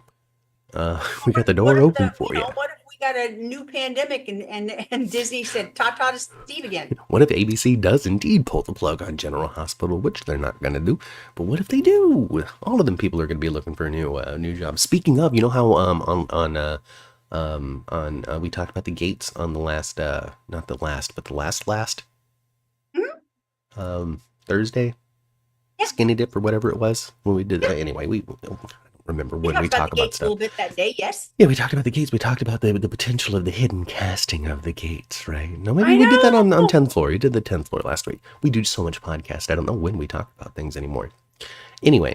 we got the door open for you. What if we got a new pandemic and Disney said ta-ta to Steve again? What if ABC does indeed pull the plug on General Hospital, which they're not going to do? But what if they do? All of them people are going to be looking for a new job. Speaking of, you know how we talked about the gates on the last not the last, but the last Thursday, Yeah. Skinny Dip or whatever it was when we did that. Anyway, I don't remember when we talked about stuff. A little bit that day, yes. Yeah, we talked about the gates. We talked about the potential of the hidden casting of the gates, right? No, maybe we did that on 10th floor. We did the 10th floor last week. We do so much podcast. I don't know when we talk about things anymore. Anyway,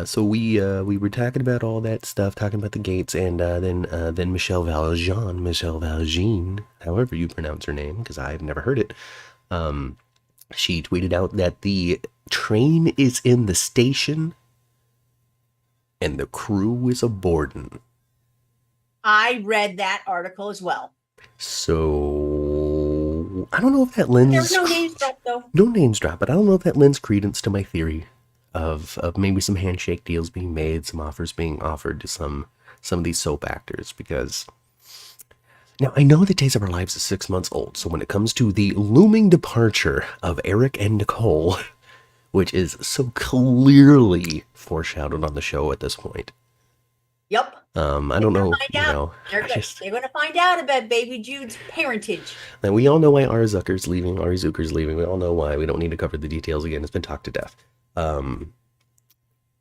so we were talking about all that stuff, talking about the gates, and then Michelle Valjean, however you pronounce her name, because I've never heard it. She tweeted out that the train is in the station and the crew is aboarding. I read that article as well. So I don't know if that lends. There's no names dropped though. No names dropped, but I don't know if that lends credence to my theory of maybe some handshake deals being made, some offers being offered to some of these soap actors, because now I know that Days of Our Lives is 6 months old. So when it comes to the looming departure of Eric and Nicole, which is so clearly foreshadowed on the show at this point. Yep. I don't know. They're going to find out about Baby Jude's parentage. And we all know why Ari Zucker's leaving. We all know why. We don't need to cover the details again. It's been talked to death.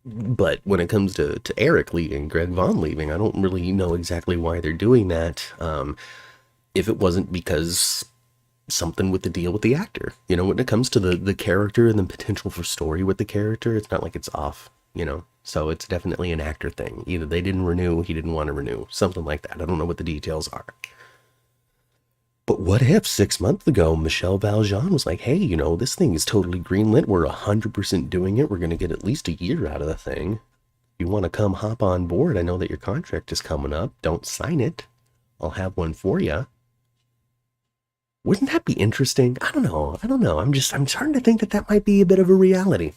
But when it comes to Eric leaving, Greg Vaughn leaving, I don't really know exactly why they're doing that. If it wasn't because something with the deal with the actor, when it comes to the character and the potential for story with the character, it's not like it's off, so it's definitely an actor thing. Either they didn't renew, he didn't want to renew, something like that. I don't know what the details are. But what if 6 months ago, Michelle Valjean was like, hey, this thing is totally greenlit. We're 100% doing it. We're going to get at least a year out of the thing. If you want to come hop on board, I know that your contract is coming up. Don't sign it. I'll have one for you. Wouldn't that be interesting? I don't know. I'm starting to think that might be a bit of a reality.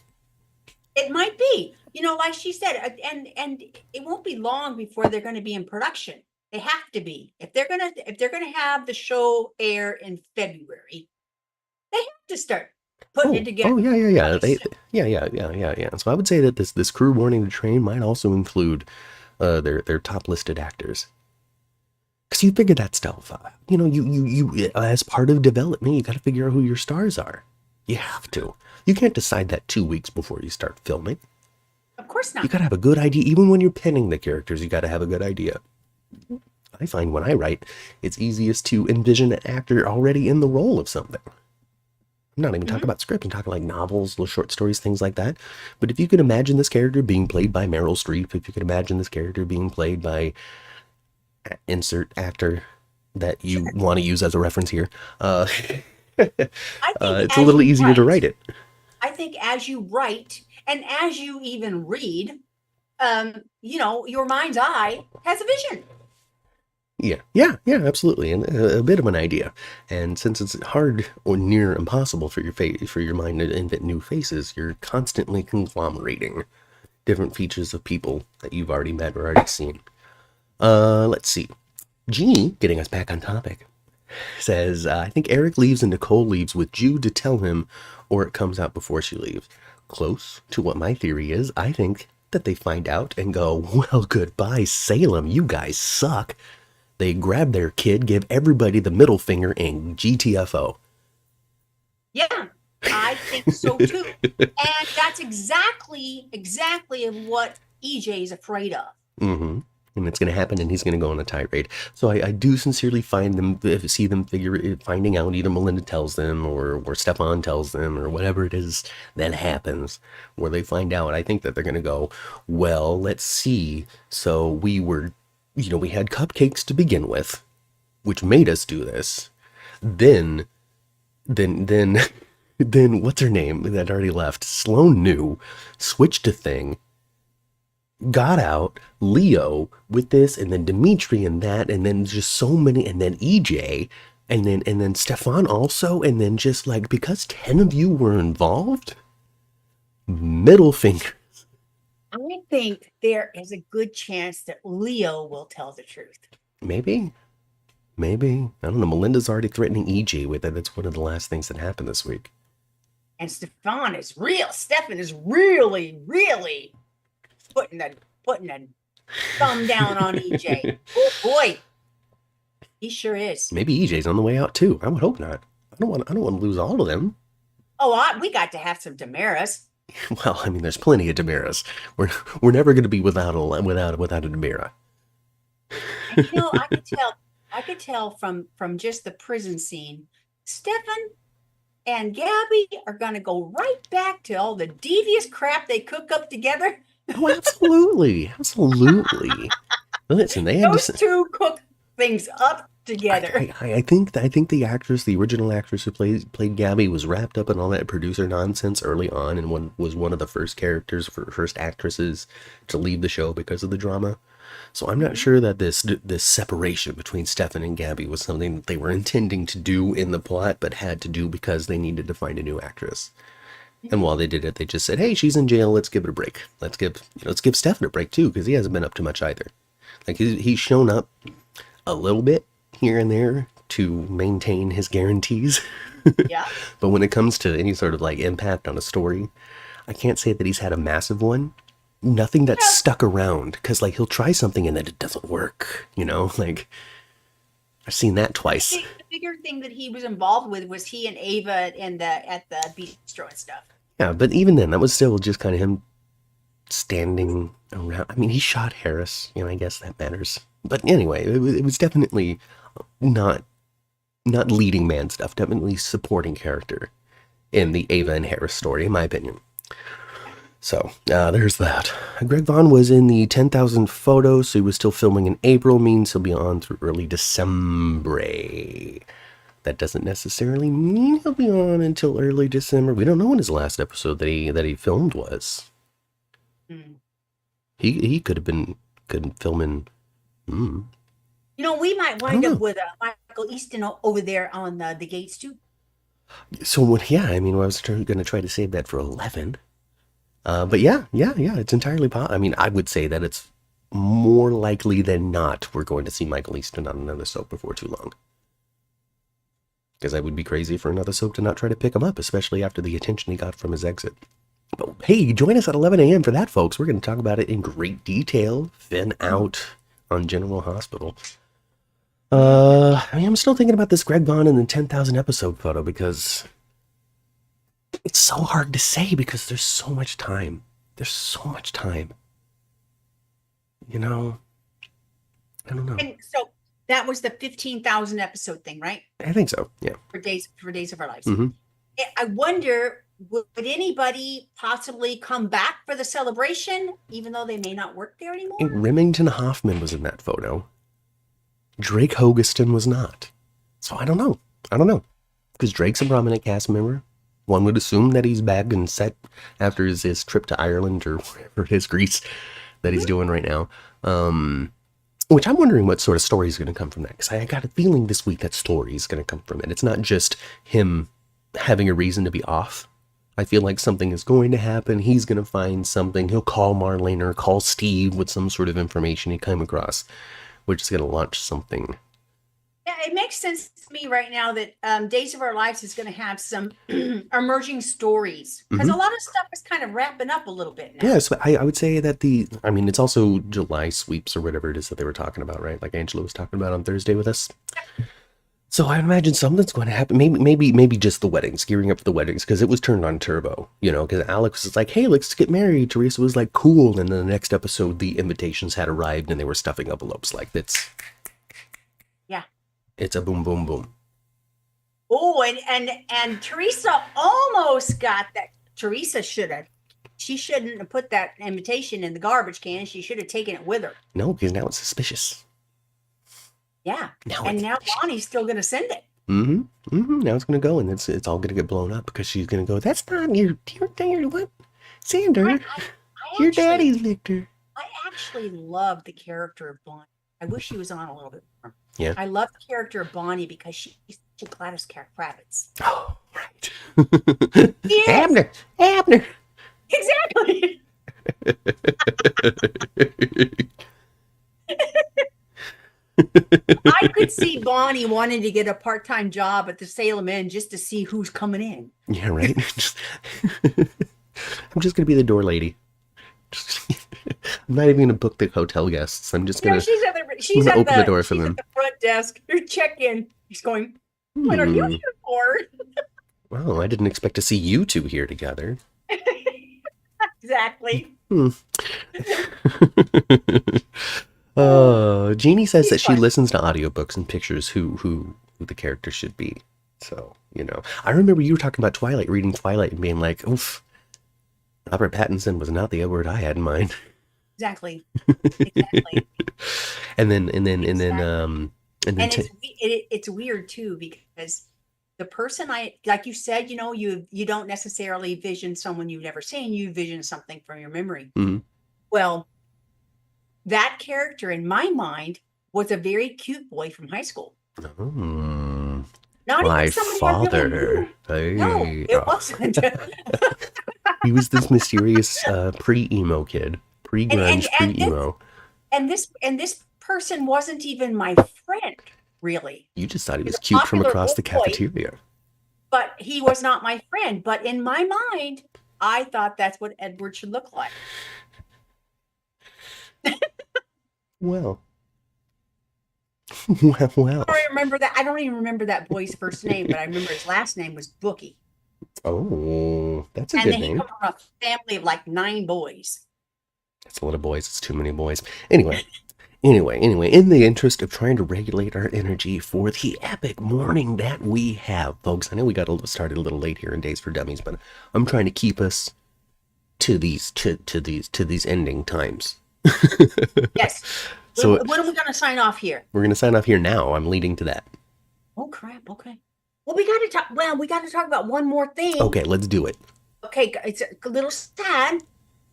It might be, like she said, and it won't be long before they're going to be in production. They have to be. If they're going to have the show air in February, they have to start putting it together. Oh, yeah. Yeah. So I would say that this crew boarding the train might also include their top listed actors. Because you figure that stuff out. You as part of development, you got to figure out who your stars are. You have to. You can't decide that 2 weeks before you start filming. Of course not. You got to have a good idea. Even when you're pinning the characters, you got to have a good idea. I find when I write, it's easiest to envision an actor already in the role of something. I'm not even talking about script. I'm talking like novels, little short stories, things like that. But if you could imagine this character being played by Meryl Streep, if you could imagine this character being played by insert actor that you want to use as a reference here, it's a little easier to write it. I think as you write and as you even read, your mind's eye has a vision. Yeah, absolutely, and a bit of an idea. And since it's hard or near impossible for your mind to invent new faces, you're constantly conglomerating different features of people that you've already met or already seen. Let's see. Jeannie, getting us back on topic, says, I think Eric leaves and Nicole leaves with Jude to tell him, or it comes out before she leaves. Close to what my theory is. I think that they find out and go, well, goodbye, Salem. You guys suck. They grab their kid, give everybody the middle finger, and GTFO. Yeah, I think so too. And that's exactly what EJ is afraid of. Mm-hmm. And it's going to happen, and he's going to go on a tirade. So I do sincerely see them finding out. Either Melinda tells them, or Stefan tells them, or whatever it is that happens, where they find out. I think that they're going to go, well, let's see. So we had cupcakes to begin with, which made us do this. Then what's her name that already left? Sloane knew, switched to Thing, got out, Leo with this, and then Dimitri and that, and then just so many, and then EJ, And then Stefan also, and then just like, because 10 of you were involved, middle finger. I think there is a good chance that Leo will tell the truth. Maybe. I don't know. Melinda's already threatening EJ with it. That's one of the last things that happened this week. And Stefan is really, really putting a thumb down on EJ. Oh boy. He sure is. Maybe EJ's on the way out too. I would hope not. I don't want to lose all of them. Oh, we got to have some Damaras. Well, I mean, there's plenty of Damaras. We're never going to be without a Damara. You know, I could tell from just the prison scene, Stefan and Gabi are going to go right back to all the devious crap they cook up together. Oh, absolutely. Listen, those two cook things up together. I think the actress, the original actress who played Gabi, was wrapped up in all that producer nonsense early on, and was one of the first actresses to leave the show because of the drama. So I'm not sure that this separation between Stefan and Gabi was something that they were intending to do in the plot, but had to do because they needed to find a new actress. And while they did it, they just said, "Hey, she's in jail. Let's give it a break. Let's give Stefan a break too, because he hasn't been up to much either. Like he's shown up a little bit here and there to maintain his guarantees. Yeah. But when it comes to any sort of like impact on a story, I can't say that he's had a massive one. Nothing that's stuck around, because like he'll try something and then it doesn't work. Like I've seen that twice. The bigger thing that he was involved with was he and Ava at the bistro and stuff. Yeah, but even then, that was still just kind of him standing around. I mean, he shot Harris. I guess that matters. But anyway, it was definitely not leading man stuff. Definitely supporting character in the Ava and Harris story, in my opinion. So, there's that. Greg Vaughn was in the 10,000 photos, so he was still filming in April, means he'll be on through early December. That doesn't necessarily mean he'll be on until early December. We don't know when his last episode that he filmed was. He could have been filming. We might wind up with Michael Easton over there on the Gates too. So I was going to try to save that for 11. But yeah, it's entirely possible. I mean, I would say that it's more likely than not we're going to see Michael Easton on another soap before too long. Because I would be crazy for another soap to not try to pick him up, especially after the attention he got from his exit. But hey, join us at 11 a.m. for that, folks. We're going to talk about it in great detail. Finn out on General Hospital. I'm still thinking about this Greg Vaughn and the 10,000 episode photo, because it's so hard to say, because there's so much time. I don't know. And so that was the 15,000 episode thing, right? I think so. Yeah. For Days of Our Lives. Mm-hmm. I wonder, would anybody possibly come back for the celebration, even though they may not work there anymore? Remington Hoffman was in that photo. Drake Hogeston was not. So I don't know. Because Drake's a prominent cast member. One would assume that he's back and set after his trip to Ireland or wherever it is, Greece, that he's doing right now. Which I'm wondering what sort of story is going to come from that. Because I got a feeling this week that story is going to come from it. It's not just him having a reason to be off. I feel like something is going to happen. He's going to find something. He'll call Marlene or call Steve with some sort of information he came across, which is going to launch something. Yeah, it makes sense to me right now that Days of Our Lives is going to have some emerging stories, because a lot of stuff is kind of wrapping up a little bit now. Yes, but I would say that it's also July sweeps or whatever it is that they were talking about, right? Like Angela was talking about on Thursday with us. So I imagine something's going to happen. Maybe just the weddings, gearing up for the weddings, because it was turned on turbo, because Alex was like, "Hey, let's get married." Teresa was like, "Cool." And then the next episode, the invitations had arrived and they were stuffing envelopes. Like it's a boom, boom, boom. Oh, and Teresa almost got that. Teresa she shouldn't have put that invitation in the garbage can. She should have taken it with her. No, because now it's suspicious. Yeah. Now Bonnie's still going to send it. Now it's going to go, and it's all going to get blown up, because she's going to go, "That's not your what? Sander, your daddy's Victor." I actually love the character of Bonnie. I wish she was on a little bit more. Yeah. I love the character of Bonnie because she's Gladys Kravitz. Oh, right. She is. Abner. Exactly. I could see Bonnie wanting to get a part-time job at the Salem Inn just to see who's coming in. Yeah, right. I'm just gonna be the door lady. I'm not even gonna book the hotel guests. I'm just gonna. She's gonna at open the door for she's them. at the front desk. Her check-in. She's going, what are you here for? Wow, I didn't expect to see you two here together. Exactly. Jeannie says that she listens to audiobooks and pictures who the character should be. So, I remember you were talking about Twilight, reading Twilight and being like, oof, Robert Pattinson was not the Edward I had in mind. Exactly. and then it's weird too, because the person like you said, you don't necessarily vision someone you've never seen, you vision something from your memory. Mm-hmm. Well, that character in my mind was a very cute boy from high school. Oh, not my even somebody father. Hey. No, it wasn't. He was this mysterious pre-emo kid, pre-grunge, pre-emo. And this person wasn't even my friend, really. You just thought he was cute from across the cafeteria. But he was not my friend. But in my mind, I thought that's what Edward should look like. Well. I don't even remember that boy's first name, but I remember his last name was Bookie. Oh, that's a good name. And then he comes from a family of like 9 boys. That's a lot of boys. It's too many boys. Anyway, in the interest of trying to regulate our energy for the epic morning that we have, folks, I know we got started a little late here in Days for Dummies, but I'm trying to keep us to these ending times. Yes. So when are we going to sign off here? We're going to sign off here now. I'm leading to that. Oh crap. Okay. Well, we got to talk about one more thing. Okay, let's do it. Okay, it's a little sad,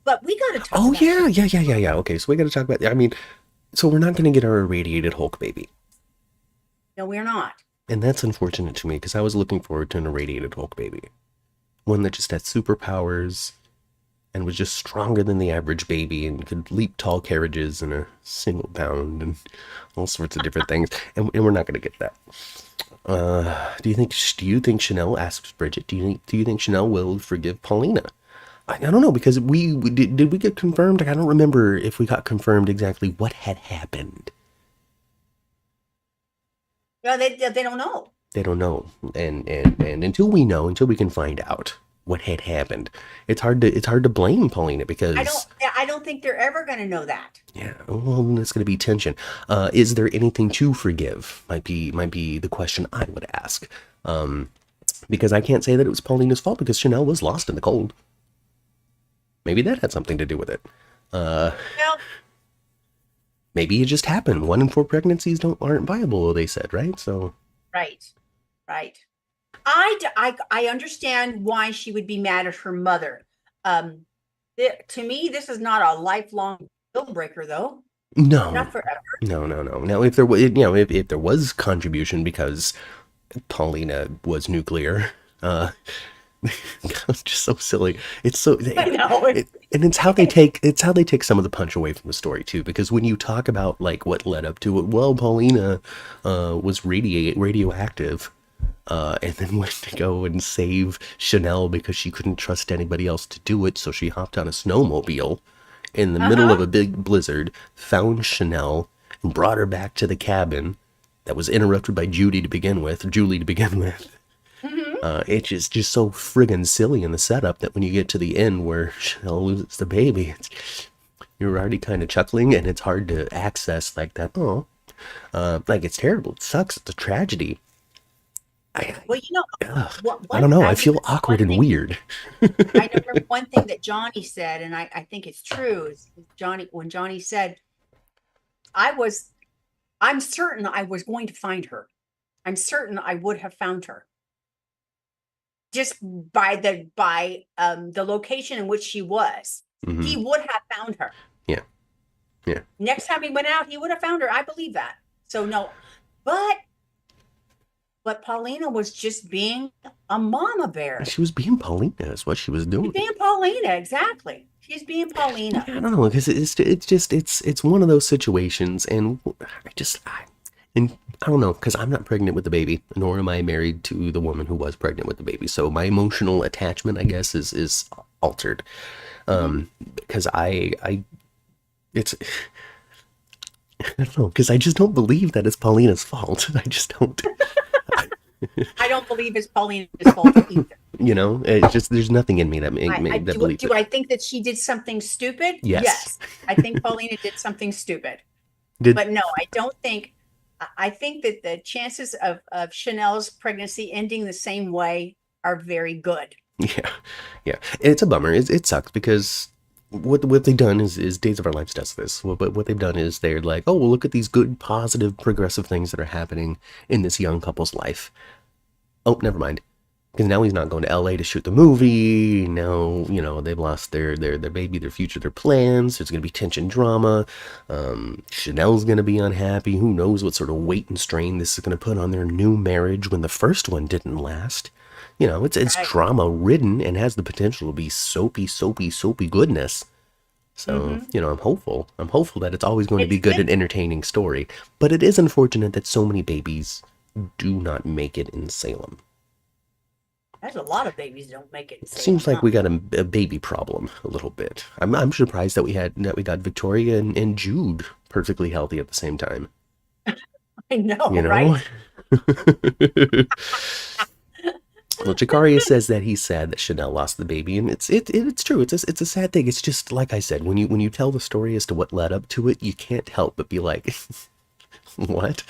but we got to talk. Oh yeah. Okay, so we got to talk about. So we're not going to get our irradiated Hulk baby. No, we're not. And that's unfortunate to me because I was looking forward to an irradiated Hulk baby, one that just had superpowers and was just stronger than the average baby and could leap tall carriages in a single bound and all sorts of different things. And we're not going to get that. Do you think Chanel, asks Bridget, do you think Chanel will forgive Paulina? I don't know, because did we get confirmed? I don't remember if we got confirmed exactly what had happened. No, they don't know. They don't know. And until we can find out what had happened, it's hard to blame Paulina, because I don't think they're ever going to know that. Yeah, well, that's going to be tension. Is there anything to forgive? Might be the question I would ask. Because I can't say that it was Paulina's fault, because Chanel was lost in the cold. Maybe that had something to do with it. Well, maybe it just happened. 1 in 4 pregnancies aren't viable, they said, right? So. Right. I understand why she would be mad at her mother. To me, this is not a lifelong deal breaker, though. No, not forever. No. Now, if there was, if there was contribution because Paulina was nuclear, it's just so silly. It's so. I know. And it's how they take some of the punch away from the story too. Because when you talk about like what led up to it, well, Paulina was radioactive. And then went to go and save Chanel because she couldn't trust anybody else to do it. So she hopped on a snowmobile in the middle of a big blizzard, found Chanel, and brought her back to the cabin that was interrupted by Julie to begin with. Mm-hmm. It's just so friggin' silly in the setup that when you get to the end where Chanel loses the baby, you're already kind of chuckling, and it's hard to access like that. Like it's terrible. It sucks. It's a tragedy. Well, I don't know. I feel awkward and weird. I remember one thing that Johnny said, and I think it's true. Is when Johnny said, I'm certain I was going to find her. I'm certain I would have found her. Just by the location in which she was, he would have found her. Yeah. Yeah. Next time he went out, he would have found her. I believe that. So no, but Paulina was just being a mama bear. She was being Paulina is what she was She's doing. being Paulina, exactly. She's being Paulina. Yeah, I don't know, because it's one of those situations, and and I don't know, because I'm not pregnant with the baby, nor am I married to the woman who was pregnant with the baby. So my emotional attachment, I guess, is altered. Because it's I don't know, because I just don't believe that it's Paulina's fault. I just don't. I don't believe it's Paulina's fault either. You know, it's just there's nothing in me that believes Do I think that she did something stupid? Yes. I think Paulina did something stupid. But no, I don't think. I think that the chances of Chanel's pregnancy ending the same way are very good. Yeah. It's a bummer. It sucks because what they've done is Days of Our Lives does this. But what they've done is they're like, oh, well, look at these good, positive, progressive things that are happening in this young couple's life. Oh, never mind. Because now he's not going to LA to shoot the movie. Now, you know, they've lost their baby, their future, their plans. There's going to be tension, drama. Chanel's going to be unhappy. Who knows what sort of weight and strain this is going to put on their new marriage when the first one didn't last. You know, it's Right. drama ridden and has the potential to be soapy goodness. So, you know, I'm hopeful. I'm hopeful that it's always going to be good and entertaining story. But it is unfortunate that so many babies do not make it in Salem. There's a lot of babies don't make it. Seems like we got a baby problem a little bit. I'm surprised that we got Victoria and Jude perfectly healthy at the same time. I know, You know? right? Well, Jakaria says that he's sad that Chanel lost the baby, and it's true. It's a sad thing. It's just like I said, when you tell the story as to what led up to it, you can't help but be like, what?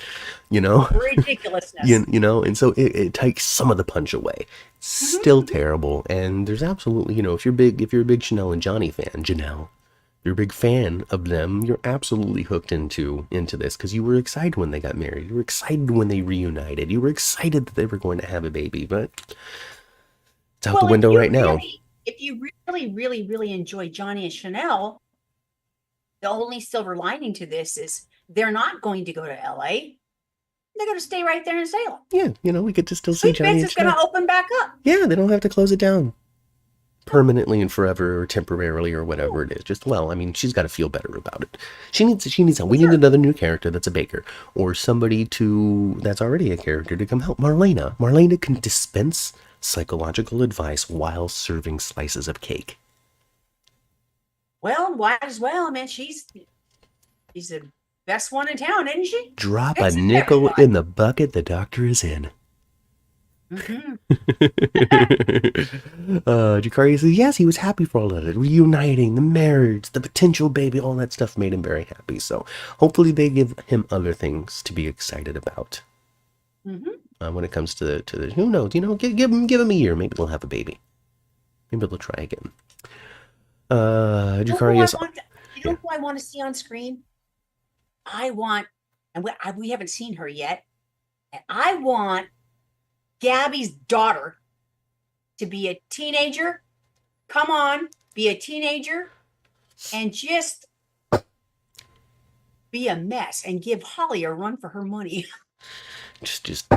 You know? Ridiculousness. You know, and so it takes some of the punch away. Still terrible, and there's absolutely, you know, if you're a big Chanel and Johnny fan, you're a big fan of them, you're absolutely hooked into this because you were excited when they got married. You were excited when they reunited. You were excited that they were going to have a baby, but it's out the window right now. If you really, really, really enjoy Johnny and Chanel, the only silver lining to this is they're not going to go to LA. They're going to stay right there in Salem. Yeah, you know, we get to still see Johnny and Sweet Bits is going to open back up. Yeah, they don't have to close it down permanently and forever or temporarily or whatever it is. Just, well, I mean, she's got to feel better about it. We need another new character that's a baker, or somebody that's already a character to come help. Marlena can dispense psychological advice while serving slices of cake. Well, might as well. I mean, she's the best one in town, isn't she? Drop a nickel in the bucket the doctor is in. Jakaria says yes, he was happy for all of it. Reuniting, the marriage, the potential baby, all that stuff made him very happy. So hopefully they give him other things to be excited about. When it comes to the who knows, you know, give him a year, maybe they'll have a baby. Maybe they'll try again. Jakaria, you know who I want to see on screen? I want, and we haven't seen her yet, and I want Gabi's daughter to be a teenager. Come on, be a teenager and just be a mess and give Holly a run for her money. Just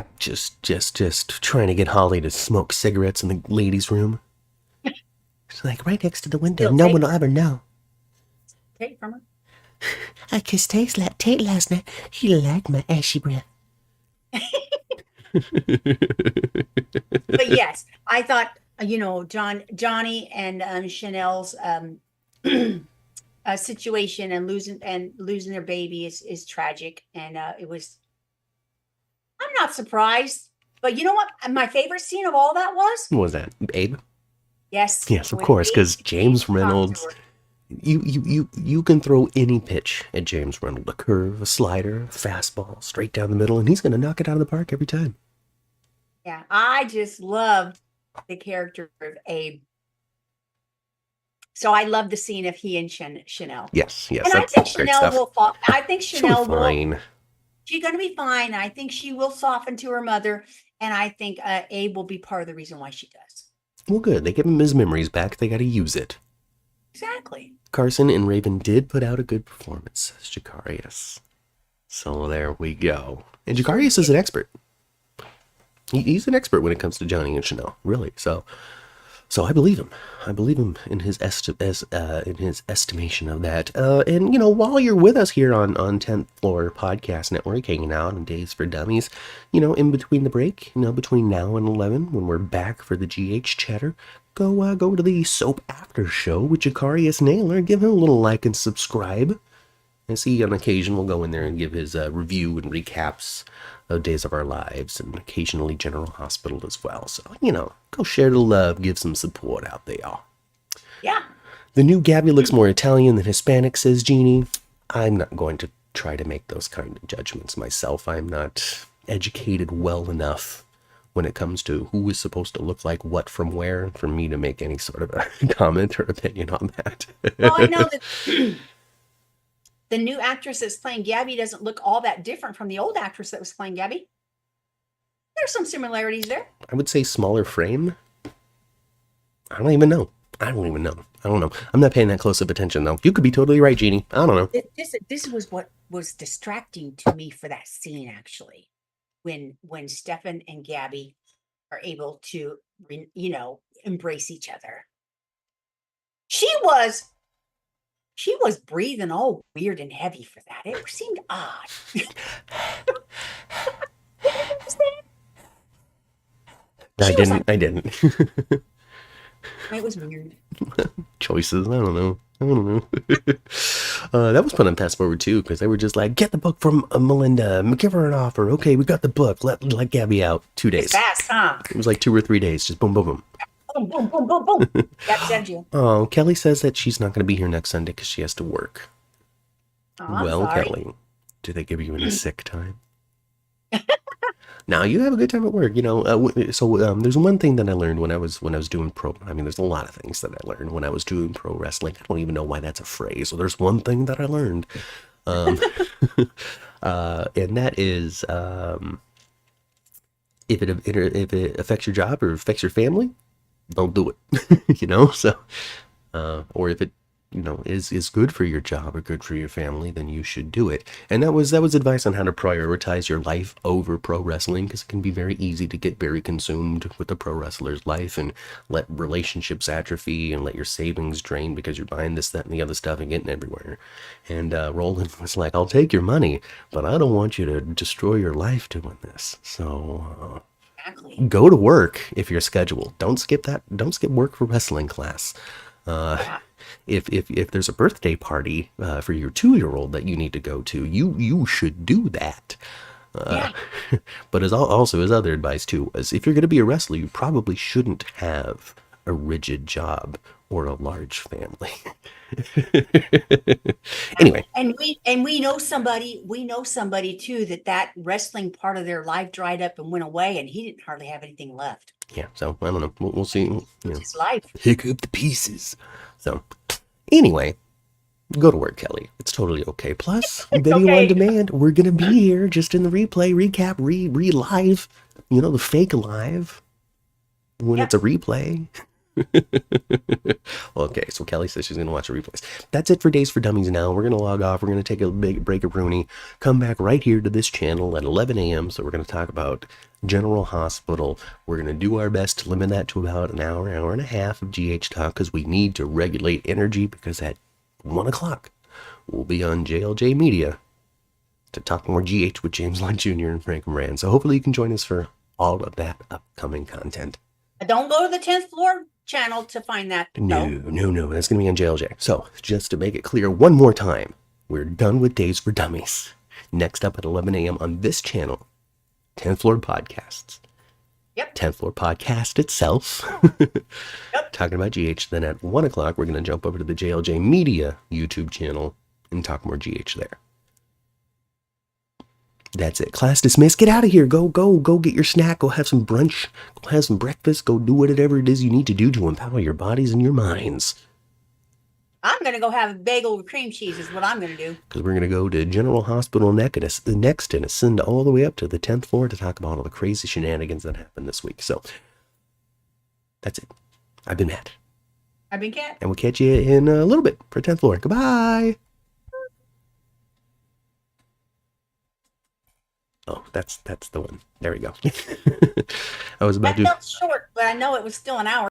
trying to get Holly to smoke cigarettes in the ladies' room. It's like right next to the window. No one will ever know. Take from her. I kissed Tate last night. He liked my ashy breath. But yes, I thought, you know, Johnny and Chanel's situation and losing their baby is tragic, and it was. I'm not surprised, but you know what? My favorite scene of all that was. What was that? Abe? Yes. Yes, of course, because James Reynolds. You can throw any pitch at James Reynolds, a curve, a slider, a fastball, straight down the middle, and he's going to knock it out of the park every time. Yeah, I just love the character of Abe. So I love the scene of he and Chanel. Yes. And I think Chanel will fall. I think Chanel will. Fine. She's going to be fine. I think she will soften to her mother, and I think Abe will be part of the reason why she does. Well, good. They give him his memories back. They got to use it. Exactly. Carson and Raven did put out a good performance, says Jacarius. So there we go. And Jacarius is an expert. He's an expert when it comes to Johnny and Chanel, really. So I believe him. I believe him in his estimation of that. And while you're with us here on 10th Floor Podcast Network, hanging out on Days for Dummies, in between the break, between now and 11, when we're back for the GH chatter, go to the Soap After Show with Jacarius Naylor. Give him a little like and subscribe. I see on occasion we'll go in there and give his review and recaps of Days of Our Lives, and occasionally General Hospital as well. So, go share the love, give some support out there. Yeah. The new Gabi looks more Italian than Hispanic, says Jeannie. I'm not going to try to make those kind of judgments myself. I'm not educated well enough when it comes to who is supposed to look like what from where for me to make any sort of a comment or opinion on that. Well, I know that the new actress that's playing Gabi doesn't look all that different from the old actress that was playing Gabi. There's some similarities there. I would say smaller frame. I don't even know. I don't know. I'm not paying that close of attention, though. You could be totally right, Jeannie. I don't know. This was what was distracting to me for that scene, actually, when Stefan and Gabi are able to, embrace each other. She was breathing all weird and heavy for that. It seemed odd. I didn't. It was weird. Choices. I don't know. That was put on fast forward too, because they were just like, get the book from Melinda, give her an offer. Okay, we got the book. Let Gabi out. 2 days. It's fast, huh? It was like 2 or 3 days. Just boom, boom, boom. Boom, boom, boom, boom, boom. That sends you. Oh, Kelly says that she's not going to be here next Sunday because she has to work. Oh, well, sorry. Kelly, do they give you any sick time? Now you have a good time at work, there's one thing that I learned when I was doing pro. I mean, there's a lot of things that I learned when I was doing pro wrestling. I don't even know why that's a phrase. So there's one thing that I learned, and that is, if it affects your job or affects your family, don't do it. So, or if it is good for your job or good for your family, then you should do it. And that was advice on how to prioritize your life over pro wrestling, because it can be very easy to get very consumed with the pro wrestler's life and let relationships atrophy and let your savings drain because you're buying this, that, and the other stuff and getting everywhere. And Roland was like, I'll take your money, but I don't want you to destroy your life doing this. So Exactly. go to work if you're scheduled. Don't skip work for wrestling class. If there's a birthday party for your 2-year-old that you need to go to, you should do that. But as other advice too, is if you're going to be a wrestler, you probably shouldn't have a rigid job or a large family. Anyway, and we know somebody too that wrestling part of their life dried up and went away, and he didn't hardly have anything left. Yeah, so I don't know. We'll see. It's his life. Pick up the pieces. So anyway, go to work, Kelly. It's totally okay. Plus, video okay. on demand. We're gonna be here just in the replay, recap, re-live. The fake live when it's a replay. Okay, so Kelly says she's gonna watch the replays. That's it for Days for Dummies now. We're gonna log off. We're gonna take a big break of Rooney. Come back right here to this channel at 11 a.m. So we're gonna talk about General Hospital. We're gonna do our best to limit that to about an hour and a half of GH talk, because we need to regulate energy, because at 1 o'clock we'll be on JLJ Media to talk more GH with James Lott Jr. and Frank Moran. So hopefully you can join us for all of that upcoming content. Don't go to the 10th Floor channel to find that. No. That's going to be on JLJ. So, just to make it clear one more time, we're done with Days for Dummies. Next up at 11 a.m. on this channel, 10th Floor Podcasts. Yep. 10th Floor Podcast itself. Yep. Talking about GH. Then at 1 o'clock, we're going to jump over to the JLJ Media YouTube channel and talk more GH there. That's it. Class dismissed. Get out of here. Go get your snack. Go have some brunch. Go have some breakfast. Go do whatever it is you need to do to empower your bodies and your minds. I'm going to go have a bagel with cream cheese is what I'm going to do. Because we're going to go to General Hospital next and ascend all the way up to the 10th floor to talk about all the crazy shenanigans that happened this week. So, that's it. I've been Matt. I've been Kat. And we'll catch you in a little bit for 10th floor. Goodbye. Oh, that's the one. There we go. I was about That to. felt short, but I know it was still an hour.